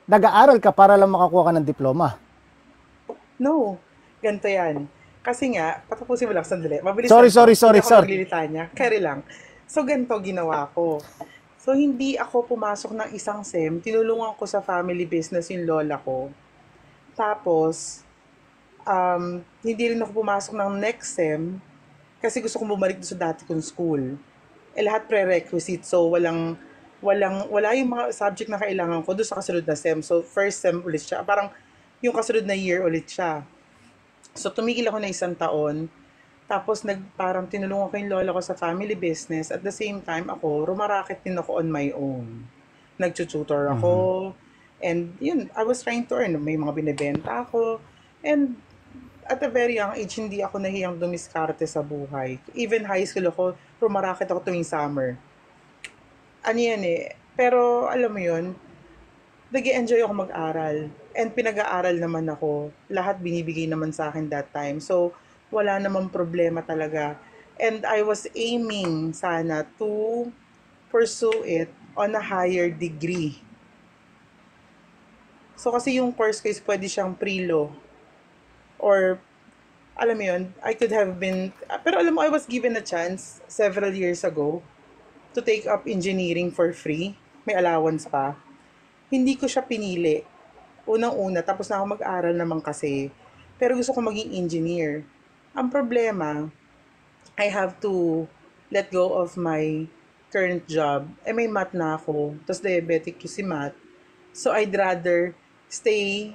nag-aaral ka para lang makakuha ka ng diploma. No, ganito yan. Kasi nga, patapusin mo lang sandali. Mabilis Sorry. Carry lang. So ganito ginawa ko. So, hindi ako pumasok ng isang SEM. Tinulungan ko sa family business yung lola ko. Tapos, hindi rin ako pumasok ng next SEM kasi gusto kong bumalik sa dati kong school. Lahat prerequisite. So, wala yung mga subject na kailangan ko doon sa kasunod na SEM. So, first SEM ulit siya. Parang yung kasunod na year ulit siya. So, tumigil ako na isang taon. Tapos parang tinulungan ko yung lola ko sa family business. At the same time, rumaraket din ako on my own. Nagtututor ako. And yun, I was trying to earn. May mga binibenta ako. And at a very young age, hindi ako nahiyang dumiskarte sa buhay. Even high school ako, rumaraket ako tuwing summer. Ano yan eh. Pero alam mo yun, nag-enjoy ako mag-aral. And pinag-aaral naman ako. Lahat binibigay naman sa akin that time. So, wala namang problema talaga. And I was aiming sana to pursue it on a higher degree. So kasi yung course ko is pwede siyang pre-law. Or, alam mo yun, I could have been, pero alam mo, I was given a chance several years ago to take up engineering for free. May allowance pa. Hindi ko siya pinili. Unang-una, tapos na ako mag-aral naman kasi. Pero gusto ko maging engineer. Ang problema, I have to let go of my current job. May math na ako. Tapos diabetic ko si math. So, I'd rather stay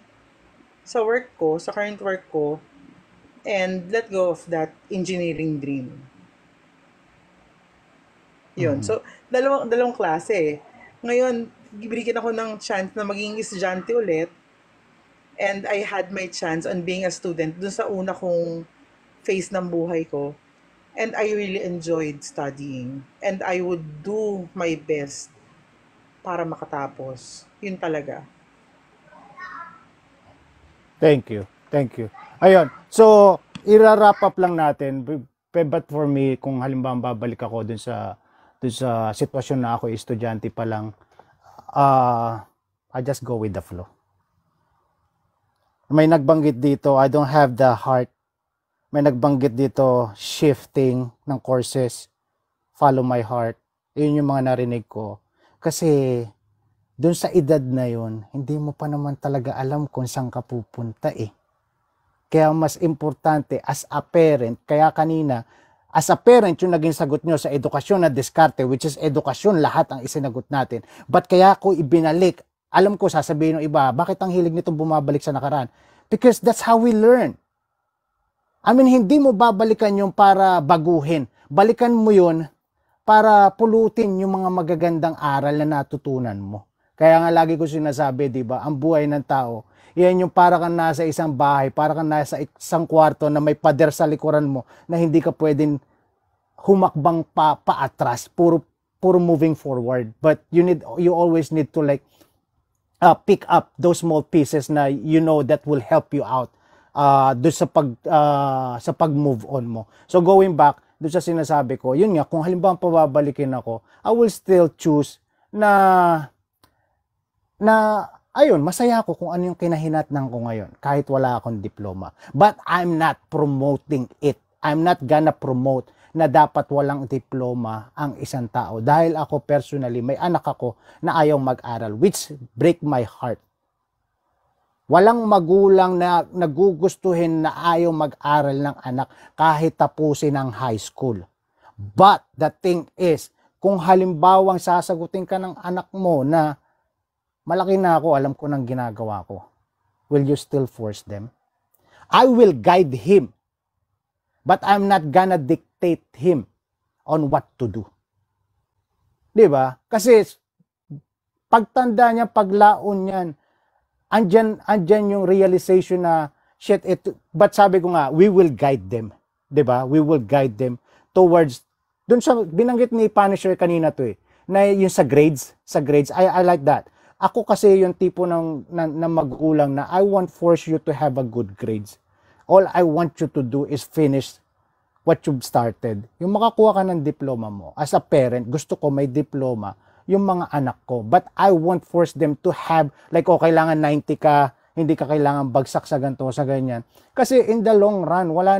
sa work ko, sa current work ko, and let go of that engineering dream. Yun. So, dalawang klase. Ngayon, binigyan ako ng chance na maging estudyante ulit. And I had my chance on being a student dun sa una kong phase ng buhay ko. And I really enjoyed studying. And I would do my best para makatapos. Yun talaga. Thank you. Ayun. So, i-wrap up lang natin. But for me, kung halimbawa babalik ako dun sa sitwasyon na ako, estudyante pa lang, I just go with the flow. May nagbanggit dito, I don't have the heart. May nagbanggit dito, shifting ng courses, follow my heart. Yun yung mga narinig ko. Kasi, dun sa edad na yun, hindi mo pa naman talaga alam kung saan ka pupunta eh. Kaya mas importante as a parent, kaya kanina, as a parent yung naging sagot nyo sa edukasyon na diskarte, which is edukasyon lahat ang isinagot natin. But kaya ko ibinalik Alam ko, sasabihin ng iba, bakit ang hilig nitong bumabalik sa nakaraan? Because that's how we learn. I mean, hindi mo babalikan yung para baguhin. Balikan mo yun para pulutin yung mga magagandang aral na natutunan mo. Kaya nga lagi ko sinasabi, di ba, ang buhay ng tao, yan yung para kang nasa isang bahay, para kang nasa isang kwarto na may pader sa likuran mo na hindi ka pwedeng humakbang paatras, puro moving forward. But you always need to like pick up those small pieces na that will help you out doon sa pag-move on mo. So going back doon sa sinasabi ko, yun nga, kung halimbawa pababalikin ako, I will still choose na ayun, masaya ako kung ano yung kinahinatnan ko ngayon kahit wala akong diploma. But I'm not promoting it. I'm not gonna promote na dapat walang diploma ang isang tao. Dahil ako personally, may anak ako na ayaw mag-aral, which break my heart. Walang magulang na nagugustuhin na ayaw mag-aral ng anak kahit tapusin ang high school. But the thing is, kung halimbawang sasagutin ka ng anak mo na malaki na ako, alam ko nang ginagawa ko, will you still force them? I will guide him. But I'm not gonna dictate him on what to do. Diba? Kasi pagtanda niya, paglaon niyan, andyan yung realization na, shit, but sabi ko nga, we will guide them. Diba? We will guide them towards, dun sa, binanggit ni Punisher kanina to na yung sa grades, I like that. Ako kasi yung tipo ng magulang na I won't force you to have a good grades. All I want you to do is finish what you've started. Yung makakuha ka ng diploma mo, as a parent, gusto ko may diploma yung mga anak ko. But I won't force them to have, like, kailangan 90 ka, hindi ka kailangan bagsak sa ganito, sa ganyan. Kasi in the long run, wala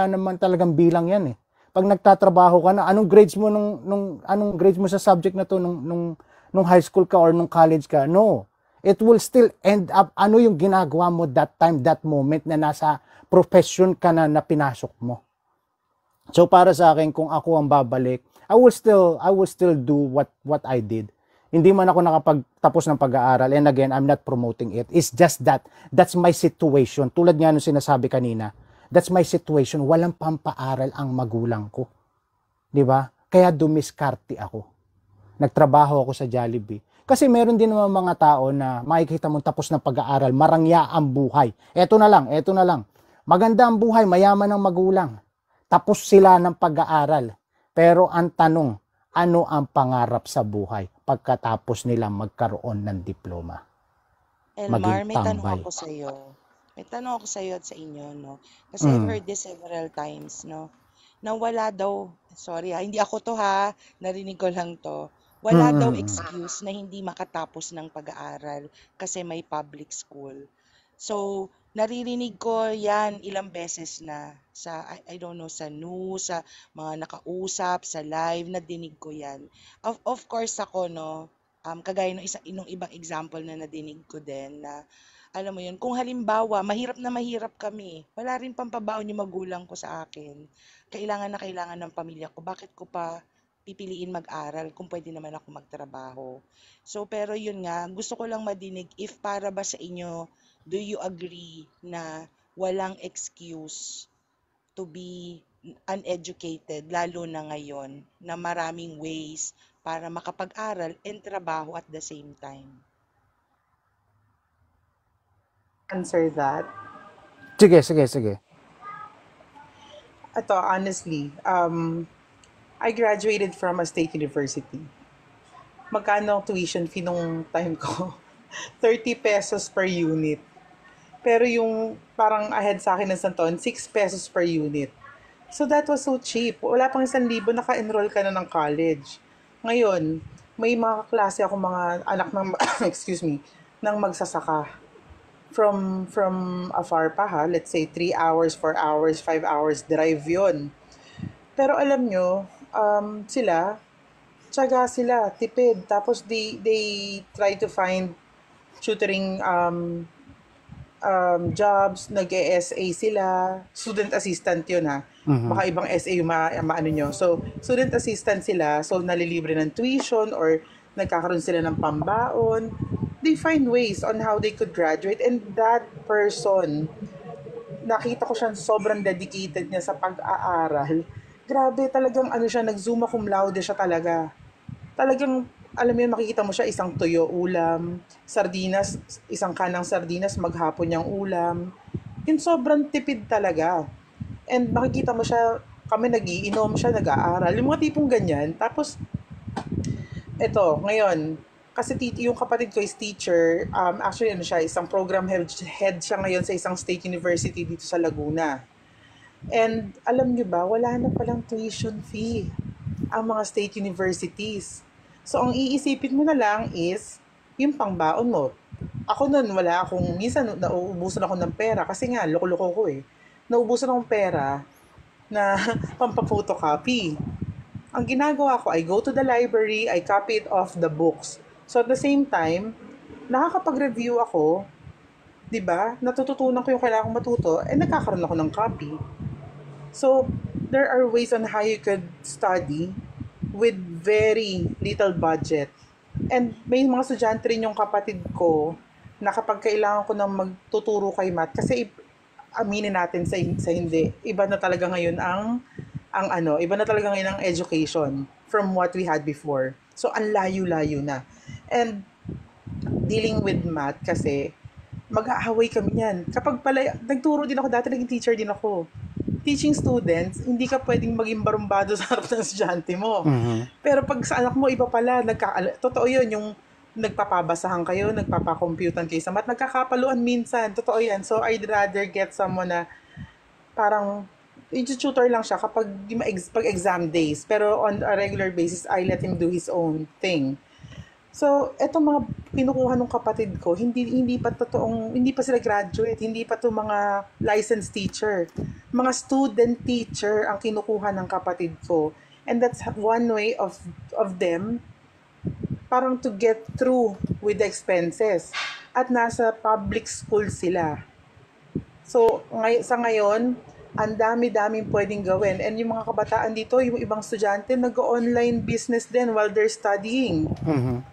naman talagang bilang yan eh. Pag nagtatrabaho ka na, anong grades mo anong grades mo sa subject na to nung high school ka or nung college ka? No. It will still end up, ano yung ginagawa mo that time, that moment na nasa profession ka na pinasok mo. So para sa akin, kung ako ang babalik, I will still do what I did. Hindi man ako nakapagtapos ng pag-aaral, and again, I'm not promoting it. It's just that's my situation. Tulad nga nung sinasabi kanina, that's my situation. Walang pampaaral ang magulang ko. Di ba? Kaya dumiskarte ako. Nagtrabaho ako sa Jollibee. Kasi meron din naman mga tao na makikita mong tapos ng pag-aaral, marangya ang buhay. Eto na lang. Maganda ang buhay, mayaman ang magulang. Tapos sila ng pag-aaral. Pero ang tanong, ano ang pangarap sa buhay pagkatapos nila magkaroon ng diploma? Elmar, Maging may tanong tambay. ako sa iyo. May tanong ako sa iyo at sa inyo, no? Kasi I've heard this several times, no? Na wala daw, sorry ha, hindi ako to ha, narinig ko lang to. Wala daw excuse na hindi makatapos ng pag-aaral kasi may public school. So, naririnig ko yan ilang beses na sa, I don't know, sa news, sa mga nakausap, sa live, nadinig ko yan. Of course ako, no, kagaya nung ibang example na nadinig ko din na, alam mo yun, kung halimbawa, mahirap na mahirap kami, wala rin pampabaon yung magulang ko sa akin, kailangan na kailangan ng pamilya ko, bakit ko pa pipiliin mag-aral kung pwede naman ako magtrabaho? So, pero yun nga, gusto ko lang madinig, if para ba sa inyo, do you agree na walang excuse to be uneducated, lalo na ngayon, na maraming ways para makapag-aral and trabaho at the same time? Answer that. Sige. Ito, honestly, I graduated from a state university. Magkano ang tuition fee nung time ko? 30 pesos per unit. Pero yung parang ahead sa akin ng Santon, 6 pesos per unit. So that was so cheap. Wala pang 1,000, naka-enroll ka na ng college. Ngayon, may mga klase ako mga anak ng, excuse me, ng magsasaka. From afar pa ha, let's say 3 hours, 4 hours, 5 hours drive yon. Pero alam nyo, tiyaga sila, tipid. Tapos they try to find tutoring jobs, nag-SA sila, student assistant yun ha. Baka ibang SA yung maano nyo. So, student assistant sila, so nalilibre ng tuition or nagkakaroon sila ng pambaon. they find ways on how they could graduate, and that person, nakita ko siya sobrang dedicated niya sa pag-aaral. Grabe, talagang ano siya, nag-summa cum laude siya talaga. Talagang, alam mo yun, makikita mo siya, isang tuyo ulam, sardinas, isang kanang sardinas, maghapon niyang ulam. Yung sobrang tipid talaga. And makikita mo siya, kami nagiinom siya, nag-aaral. Yung mga tipong ganyan. Tapos, eto, ngayon, kasi yung kapatid ko is teacher, actually ano siya, isang program head siya ngayon sa isang state university dito sa Laguna. And alam nyo ba, wala na palang tuition fee ang mga state universities. So ang iisipin mo na lang is yung pangbaon mo. Ako nun, wala akong, minsan nauubusan ako ng pera kasi nga, loko-loko ko eh. Nauubusan akong pera na pampapotocopy. Ang ginagawa ko, I go to the library, I copy it off the books. So at the same time, nakakapag-review ako, 'di ba? Natututunan ko yung kailangan kong matuto, and nagkakaroon ako ng copy. So there are ways on how you could study with very little budget. And may mga estudyante rin yung kapatid ko na kapag kailangan ko nang magtuturo kay math, kasi aminin natin sa hindi, iba na talaga ngayon iba na talaga ngayon ang education from what we had before. So ang layo-layo na. And dealing with math kasi mag-aaway kami niyan. Kapag pala, nagturo din ako, dati naging teacher din ako. Teaching students, hindi ka pwedeng maging barumbado sa harap ng estudyante mo. Pero pag sa anak mo, iba pala, totoo yun, yung nagpapabasahan kayo, nagpapakomputan kayo sa math, nagkakapaluan minsan, totoo yan. So I'd rather get someone na parang, i-tutor lang siya kapag pag-exam days. Pero on a regular basis, I let him do his own thing. So, etong mga kinukuha ng kapatid ko, hindi pa sila graduate, hindi pa to mga licensed teacher. Mga student teacher ang kinukuha ng kapatid ko. And that's one way of them parang to get through with the expenses. At nasa public school sila. So, sa ngayon, ang dami-daming pwedeng gawin. And yung mga kabataan dito, yung ibang estudyante, nag-online business din while they're studying.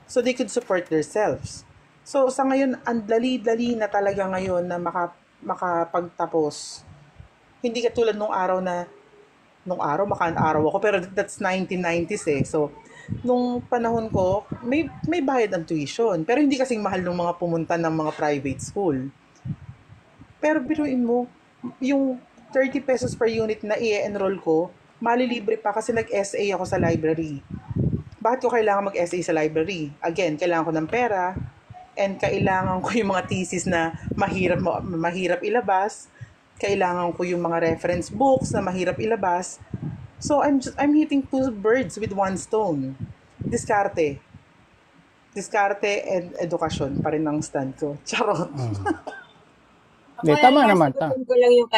So they could support themselves. So sa ngayon, ang dali-dali na talaga ngayon na makapagtapos. Hindi katulad nung araw, makaan-araw ako, pero that's 1990s eh. So, nung panahon ko, may bayad ang tuition. Pero hindi kasing mahal ng mga pumunta ng mga private school. Pero biruin mo, yung 30 pesos per unit na i-enroll ko, malilibre pa kasi nag-SA ako sa library. Bakit ko kailangan mag-SA sa library? Again, kailangan ko ng pera, and kailangan ko yung mga thesis na mahirap ilabas, kailangan ko yung mga reference books na mahirap ilabas. So I'm hitting two birds with one stone. Diskarte and edukasyon pa rin ang stand ko. Charot. Tama naman. Sagutin ko lang yung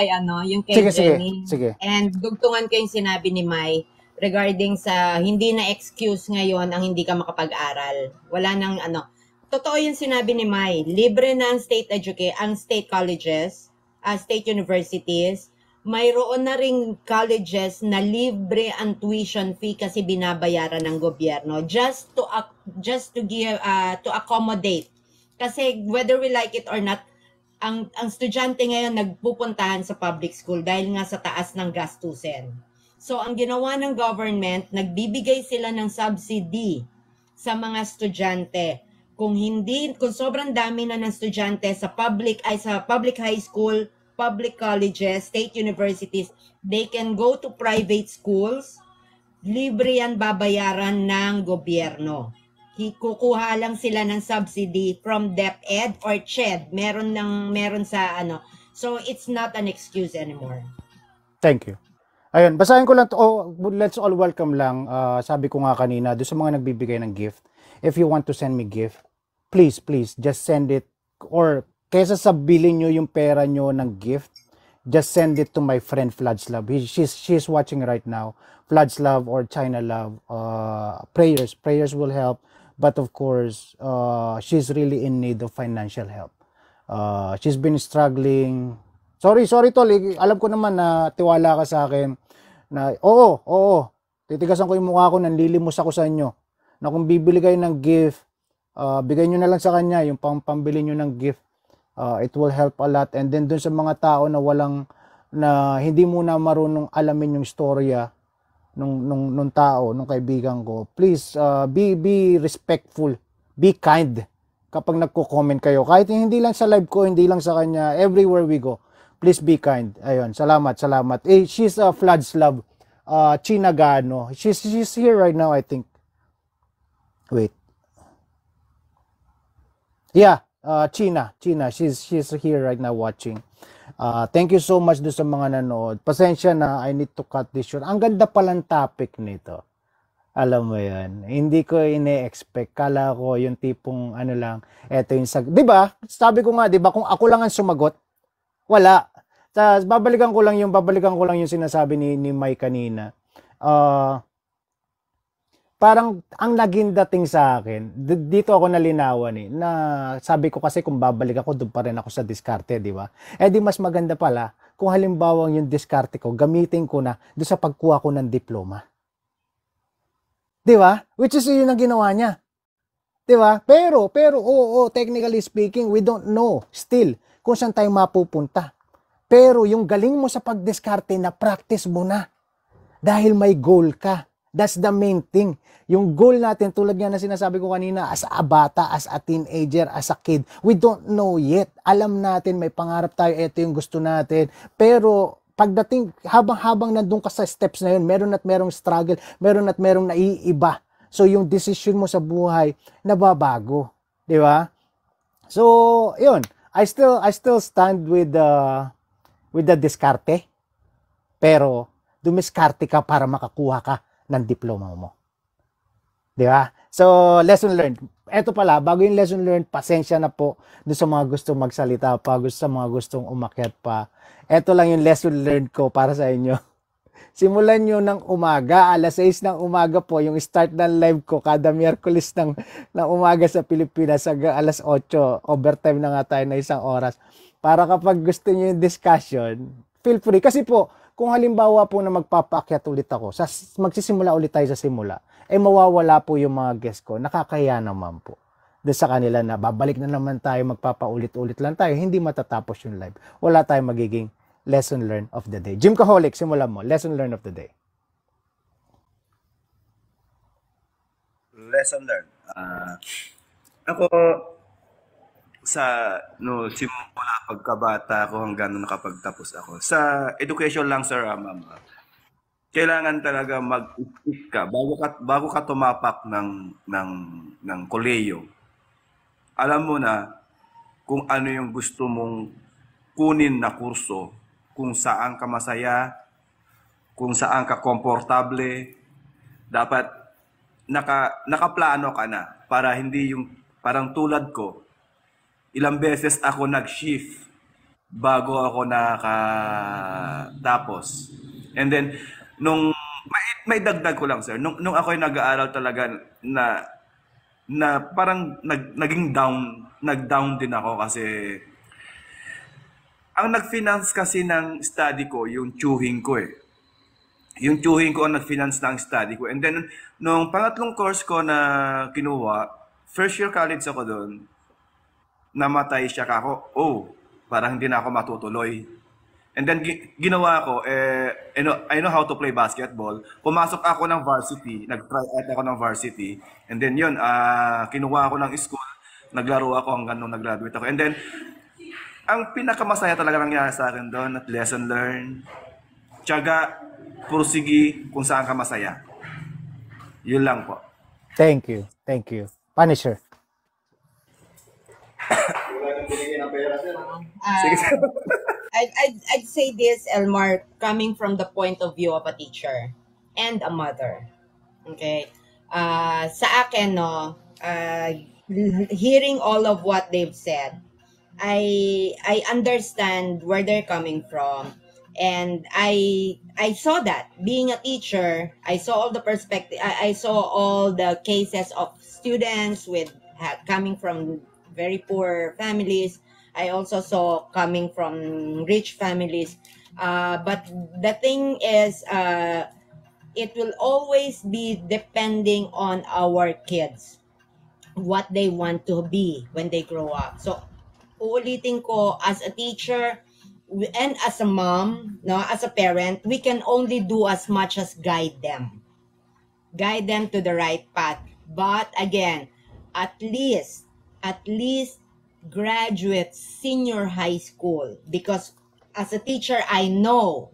kay Jenny. Sige. And dugtungan ko yung sinabi ni Mai regarding sa hindi na excuse ngayon ang hindi ka makapag-aral. Wala nang Totoo yung sinabi ni Mai. Libre na ang ang state colleges, state universities. Mayroon na ring colleges na libre ang tuition fee kasi binabayaran ng gobyerno just to accommodate. Kasi whether we like it or not, ang estudyante ngayon nagpupuntahan sa public school dahil nga sa taas ng gastusin. So ang ginawa ng government, nagbibigay sila ng subsidy sa mga estudyante. Kung sobrang dami na ng estudyante sa public high school, public colleges, state universities, they can go to private schools. Libre yan babayaran ng gobyerno. Kukuha lang sila ng subsidy from DepEd or CHED. Meron sa So it's not an excuse anymore. Thank you. Ayun, basahin ko lang let's all welcome lang. Sabi ko nga kanina, doon sa mga nagbibigay ng gift, if you want to send me gift, please just send it, or kaysa sabili nyo yung pera nyo ng gift, just send it to my friend Floods Love. She's watching right now. Floods Love or China Love. Prayers will help. But of course, she's really in need of financial help. She's been struggling. Sorry tol, alam ko naman na tiwala ka sa akin na oo, titigasan ko yung mukha ko, nanlilimos ako sa inyo na kung bibili kayo ng gift, bigay nyo na lang sa kanya yung pambili nyo ng gift. It will help a lot. And then dun sa mga tao na hindi muna marunong alamin yung storya nung tao, nung kaibigan ko, please be respectful, be kind kapag nagko-comment kayo. Kahit hindi lang sa live ko, hindi lang sa kanya, everywhere we go, please be kind. Ayun, salamat. She's Flood's Love, China Gano. She's here right now, I think. Wait. Yeah, China. She's here right now watching. Thank you so much do sa mga nanood. Pasensya na, I need to cut this short. Ang ganda palang topic nito. Alam mo yan. Hindi ko ine-expect. Kala ko yung tipong eto yung di ba? Sabi ko nga, di ba, kung ako lang ang sumagot, wala. Babalikan ko lang yung sinasabi ni Mike kanina. Parang ang naging dating sa akin, dito ako nalinawan na sabi ko kasi kung babalik ako, doon pa rin ako sa diskarte, di ba? Di mas maganda pala kung halimbawa yung diskarte ko, gamitin ko na doon sa pagkuha ko ng diploma. Di ba? Which is yun ang ginawa niya. Di ba? Pero, technically speaking, we don't know still kung saan tayo mapupunta. Pero yung galing mo sa pagdiskarte na practice mo na. Dahil may goal ka. That's the main thing. Yung goal natin, tulad nga na sinasabi ko kanina, as a bata, as a teenager, as a kid, we don't know yet. Alam natin, may pangarap tayo, ito yung gusto natin. Pero pagdating, habang nandun ka sa steps na yun, meron at merong struggle, meron at merong naiiba. So yung decision mo sa buhay, nababago. Di ba? So, yun. I still stand with the diskarte. Pero, dumiskarte ka para makakuha ka ng diploma mo. Di ba? So, lesson learned. Eto pala, bago yung lesson learned, pasensya na po doon sa mga gustong magsalita pa, sa mga gustong umakyat pa. Eto lang yung lesson learned ko para sa inyo. Simulan nyo ng umaga, alas 6 ng umaga po, yung start ng live ko kada Miyerkules ng umaga sa Pilipinas, alas 8, overtime na nga tayo na 1 oras. Para kapag gusto nyo yung discussion, feel free. Kasi po, kung halimbawa po na magpapaakyat ulit ako, magsisimula ulit tayo sa simula, mawawala po yung mga guest ko. Nakakaya naman po. Doon sa kanila na babalik na naman tayo, magpapaulit-ulit lang tayo, hindi matatapos yung live. Wala tayong magiging lesson learned of the day. Jim Kaholic, simulan mo. Lesson learned of the day. Lesson learned. Ako, simula pagkabata ako hanggang nakapagtapos ako. Sa education lang, sir, ma'am. Kailangan talaga mag-isip ka bago ka tumapak ng kolehiyo. Alam mo na kung ano yung gusto mong kunin na kurso, kung saan ka masaya, kung saan ka komportable. Dapat nakaplano ka na para hindi yung parang tulad ko. Ilang beses ako nag-shift bago ako nakatapos. And then, may dagdag ko lang, sir. Nung ako'y nag-aaral talaga na parang nag-down din ako kasi ang nag-finance kasi ng study ko, yung tsuhin ko eh. Yung tsuhin ko ang nag-finance ng study ko. And then, nung pangatlong course ko na kinuha, first year college ako doon, namatay siya kako. Parang hindi na ako matutuloy. And then ginawa ko, I know how to play basketball. Pumasok ako ng varsity, nag-try out ako ng varsity. And then yun, kinuha ako ng school, naglaro ako hanggang nung nag-graduate ako. And then, ang pinakamasaya talaga nangyari sa akin doon at lesson learned, tiyaga, pursigi kung saan ka masaya. Yun lang po. Thank you. Punisher. I'd say this, Elmar, coming from the point of view of a teacher and a mother. Okay? Sa akin, hearing all of what they've said, I understand where they're coming from. And I saw that being a teacher, I saw all the perspective, I saw all the cases of students with coming from very poor families. I also saw coming from rich families. But the thing is, it will always be depending on our kids. what they want to be when they grow up. So, uulitin ko, as a teacher and as a mom, no, as a parent, we can only do as much as guide them to the right path. But again, at least graduate senior high school, because as a teacher, I know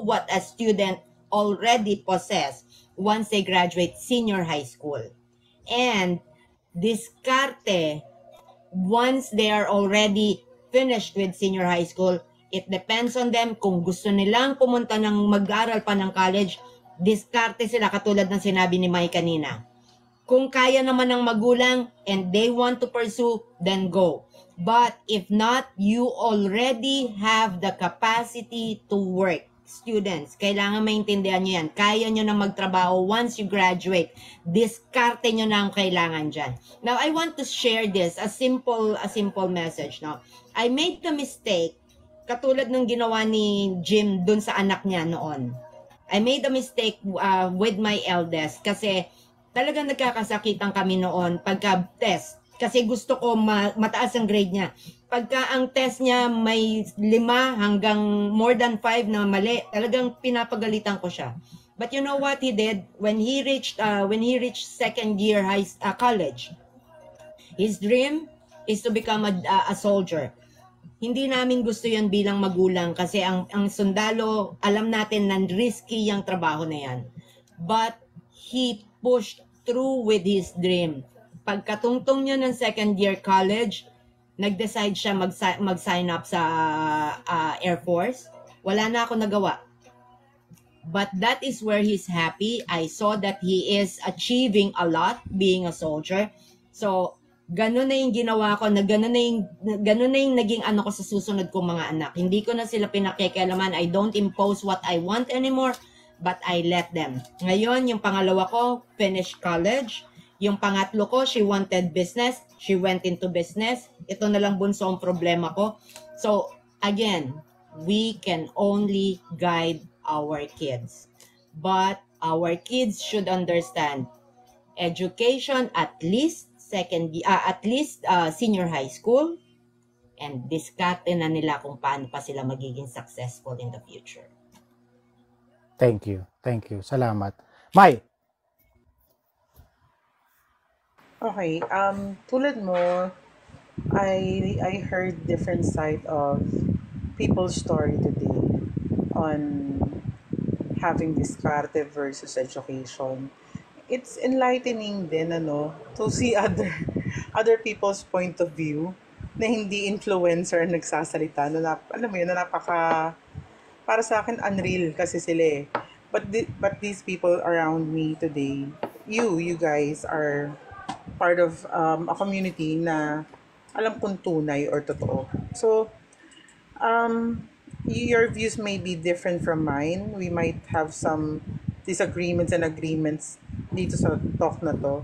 what a student already possess once they graduate senior high school. And diskarte, once they are already finished with senior high school, it depends on them kung gusto nilang pumunta ng mag-aral pa ng college, diskarte sila katulad ng sinabi ni Mai kanina. Kung kaya naman ng magulang and they want to pursue, then go. But if not, you already have the capacity to work. Students, kailangan maintindihan nyo yan. Kaya nyo na magtrabaho once you graduate. Diskarte nyo na ang kailangan dyan. Now, I want to share this, a simple message. Now, I made the mistake, katulad ng ginawa ni Jim dun sa anak niya noon. I made a mistake with my eldest kasi talagang nagkakasakitan kami noon pagka-test. Kasi gusto ko mataas ang grade niya. Pagka ang test niya may 5 hanggang more than 5 na mali, talagang pinapagalitan ko siya. But you know what he did? When he reached second year college, his dream is to become a soldier. Hindi namin gusto yan bilang magulang kasi ang sundalo, alam natin na risky yung trabaho na yan. But he pushed through with his dream. Pagkatungtong niya ng second year college, nag-decide siya mag-sign up sa Air Force. Wala na ako nagawa. But that is where he's happy. I saw that he is achieving a lot being a soldier. So, ganun na yung ginawa ko, ganun na yung naging ano ko sa susunod kong mga anak. Hindi ko na sila pinakikialaman. I don't impose what I want anymore, but I let them. Ngayon, yung pangalawa ko, finished college. Yung pangatlo ko, she wanted business. She went into business. Ito na lang bunso ang problema ko. So, again, we can only guide our kids. But our kids should understand education at least senior high school, and diskarte na nila kung paano pa sila magiging successful in the future. Thank you. Salamat. Mai. Okay, tulad mo, I heard different side of people's story today on having diskarte versus education. It's enlightening din to see other people's point of view na hindi influencer nagsasalita alam mo yun, na napaka para sa akin unreal kasi sila eh. But these people around me today, you guys are part of a community na alam kong tunay or totoo. So, your views may be different from mine. We might have some disagreements and agreements dito sa talk na to.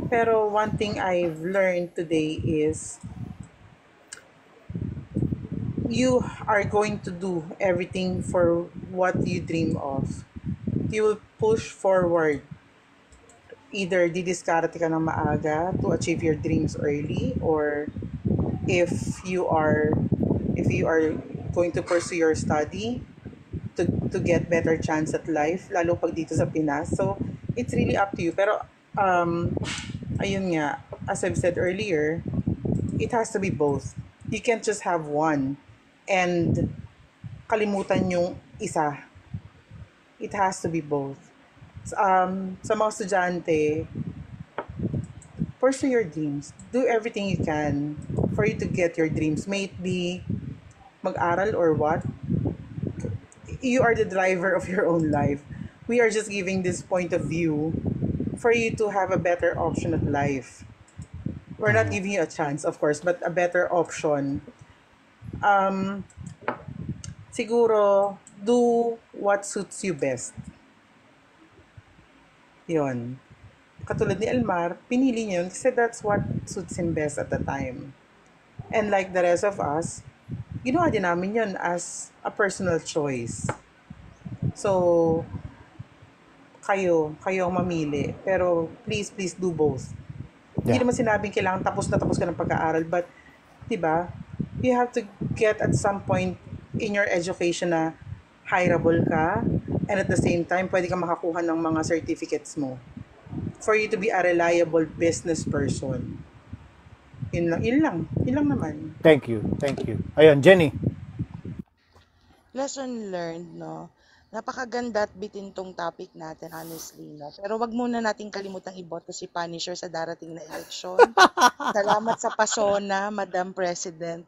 Pero one thing I've learned today is you are going to do everything for what you dream of. You will push forward. Either didiskarte ka ng maaga to achieve your dreams early, or if you are going to pursue your study to get better chance at life, lalo pag dito sa Pinas. So, it's really up to you. Pero, ayun nga, as I've said earlier, it has to be both. You can't just have one and kalimutan yung isa. It has to be both. Sa mga estudyante, pursue your dreams. Do everything you can for you to get your dreams. May it be mag-aral or what. You are the driver of your own life. We are just giving this point of view for you to have a better option at life. We're not giving you a chance, of course, but a better option. Siguro, do what suits you best. Yun. Katulad ni Elmar, pinili niya yun kasi that's what suits him best at the time. And like the rest of us, ginawa din namin yun as a personal choice. So, kayo ang mamili. Pero please do both. Hindi Yeah. naman sinabing kailangan tapos na tapos ka ng pag-aaral, but, di ba, you have to get at some point in your education na hireable ka, and at the same time, pwede ka makakuha ng mga certificates mo for you to be a reliable business person. Yun lang naman. Thank you. Thank you. Ayun, Jenny. Lesson learned, no? Napakaganda at bitin tong topic natin, honestly, no? Pero wag muna nating kalimutang iboto si Punisher sa darating na eleksyon. Salamat sa pasona, Madam President.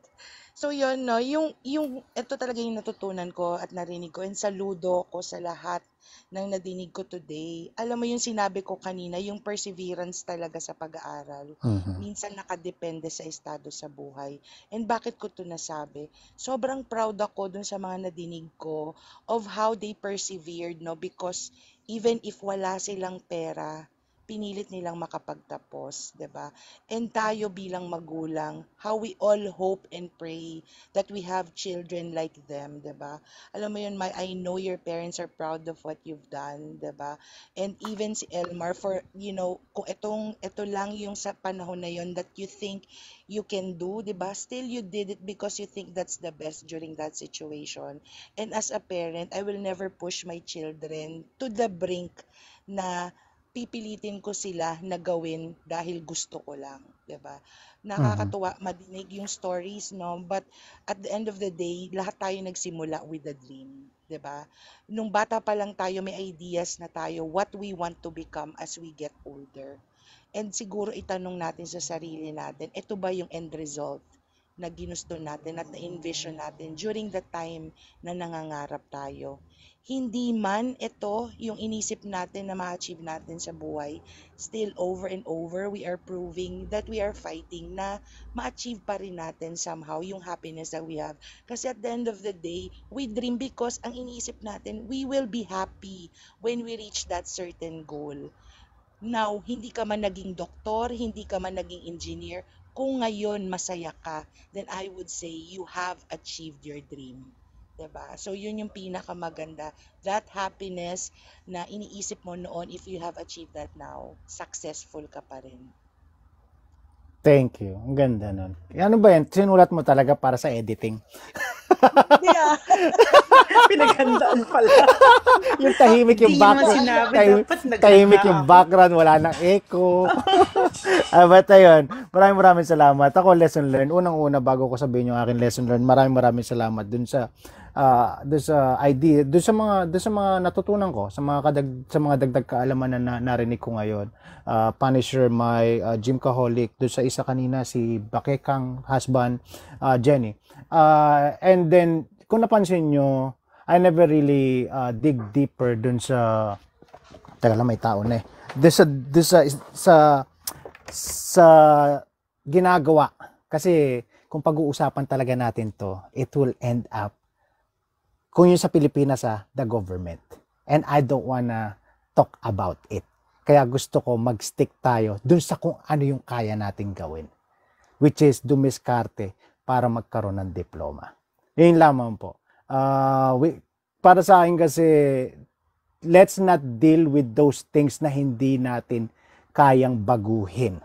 So yun, no, ito talaga yung natutunan ko at narinig ko, and saludo ko sa lahat ng nadinig ko today. Alam mo yung sinabi ko kanina, yung perseverance talaga sa pag-aaral. Minsan nakadepende sa estado sa buhay. And bakit ko to nasabi? Sobrang proud ako dun sa mga nadinig ko of how they persevered, no? Because even if wala silang pera, pinilit nilang makapagtapos, 'di ba? And tayo bilang magulang, how we all hope and pray that we have children like them, 'di ba? Alam mo yun, I know your parents are proud of what you've done, 'di ba? And even si Elmar, for, kung ito lang yung sa panahon na yun that you think you can do, 'di ba? Still you did it because you think that's the best during that situation. And as a parent, I will never push my children to the brink na pipilitin ko sila na gawin dahil gusto ko lang, 'di ba? Nakakatuwa madinig yung stories, no? But at the end of the day, lahat tayo nagsimula with a dream, 'di ba? Nung bata pa lang tayo, may ideas na tayo what we want to become as we get older. And siguro itanong natin sa sarili natin, ito ba yung end result na ginusto natin at na-envision natin during the time na nangangarap tayo? Hindi man ito yung inisip natin na ma-achieve natin sa buhay, still over and over, we are proving that we are fighting na ma-achieve pa rin natin somehow yung happiness that we have. Kasi at the end of the day, we dream because ang iniisip natin, we will be happy when we reach that certain goal. Now, hindi ka man naging doktor, hindi ka man naging engineer, kung ngayon masaya ka, then I would say you have achieved your dream. 'Di ba? So yun yung pinakamaganda. That happiness na iniisip mo noon, if you have achieved that now, successful ka pa rin. Thank you. Ang ganda nun. Ano ba yan? Sinulat mo talaga para sa editing. Yeah. Pinaghandaan pala. Yung tahimik yung Hindi naman background. sinabi, dapat naghanda Tahimik yung ako. background, wala nang echo. But ayun, maraming salamat. Ako, lesson learned. Unang-una, bago ko sabihin yung aking lesson learned, maraming salamat dun sa idea, dun sa mga natutunan ko, sa mga dagdag kaalaman na narinig ko ngayon. Punisher, my gymcaholic, dun sa isa kanina, si Bakekang husband, Jenny. And then, kung napansin nyo, I never really dig deeper dun sa, teka lang, may tao na eh. Sa ginagawa. Kasi, kung pag-uusapan talaga natin to, it will end up, kung yun sa Pilipinas, the government. And I don't wanna talk about it. Kaya gusto ko mag-stick tayo dun sa kung ano yung kaya nating gawin. Which is dumiskarte para magkaroon ng diploma. Yun lamang po. Para sa akin kasi, let's not deal with those things na hindi natin kayang baguhin.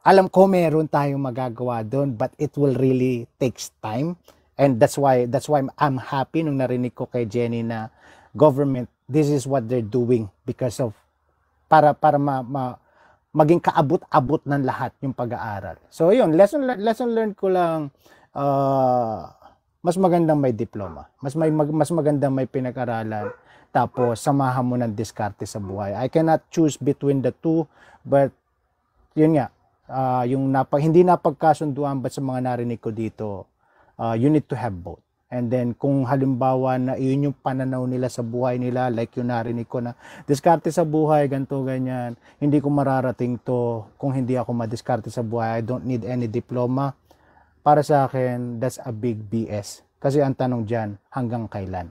Alam ko meron tayong magagawa doon, but it will really takes time. And that's why I'm happy nung narinig ko kay Jenny na government, this is what they're doing because of para maging kaabot-abot ng lahat yung pag-aaral. So yun, lesson learned ko lang, mas magandang may diploma. Mas magandang may pinag-aralan. Tapos samahan mo ng diskarte sa buhay. I cannot choose between the two, but yun nga, yung hindi napagkasunduan ba sa mga narinig ko dito, you need to have both. And then kung halimbawa na yun yung pananaw nila sa buhay nila, like yung narinig ko na diskarte sa buhay, ganito, ganyan, hindi ko mararating to kung hindi ako madiskarte sa buhay. I don't need any diploma. Para sa akin, that's a big BS. Kasi ang tanong dyan, hanggang kailan?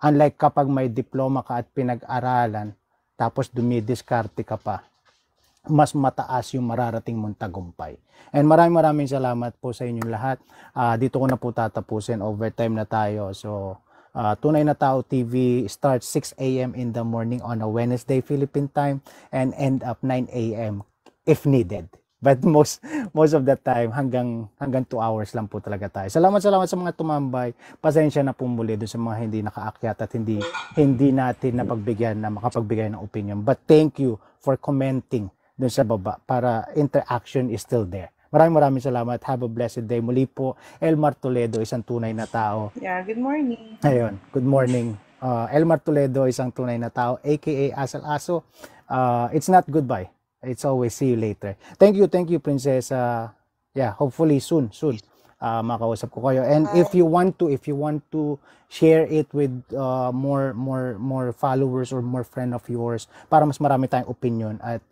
Unlike kapag may diploma ka at pinag-aralan, tapos dumidiskarte ka pa, mas mataas yung mararating mong tagumpay. And maraming salamat po sa inyong lahat. Dito ko na po tatapusin. Overtime na tayo. So, Tunay na Tao TV starts 6 a.m. in the morning on a Wednesday Philippine time and end up 9 a.m. if needed. But most of the time hanggang 2 hours lang po talaga tayo. Salamat sa mga tumambay. Pasensya na po muli doon sa mga hindi nakaakyat at hindi natin makapagbigay ng opinion. But thank you for commenting doon sa baba para interaction is still there. Maraming salamat. Have a blessed day. Muli po, Elmar Toledo, isang tunay na tao. Yeah, good morning. Ayun, good morning. Elmar Toledo, isang tunay na tao, aka Asal Aso. It's not goodbye. It's always see you later. Thank you, Princesa. Yeah, hopefully soon. Makausap ko kayo. And if you want to share it with more followers or more friend of yours para mas marami tayong opinion at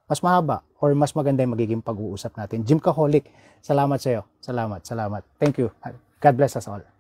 mas mahaba or mas maganda yung magiging pag-uusap natin. Jim Kaholic, salamat sa iyo. Salamat. Thank you. God bless us all.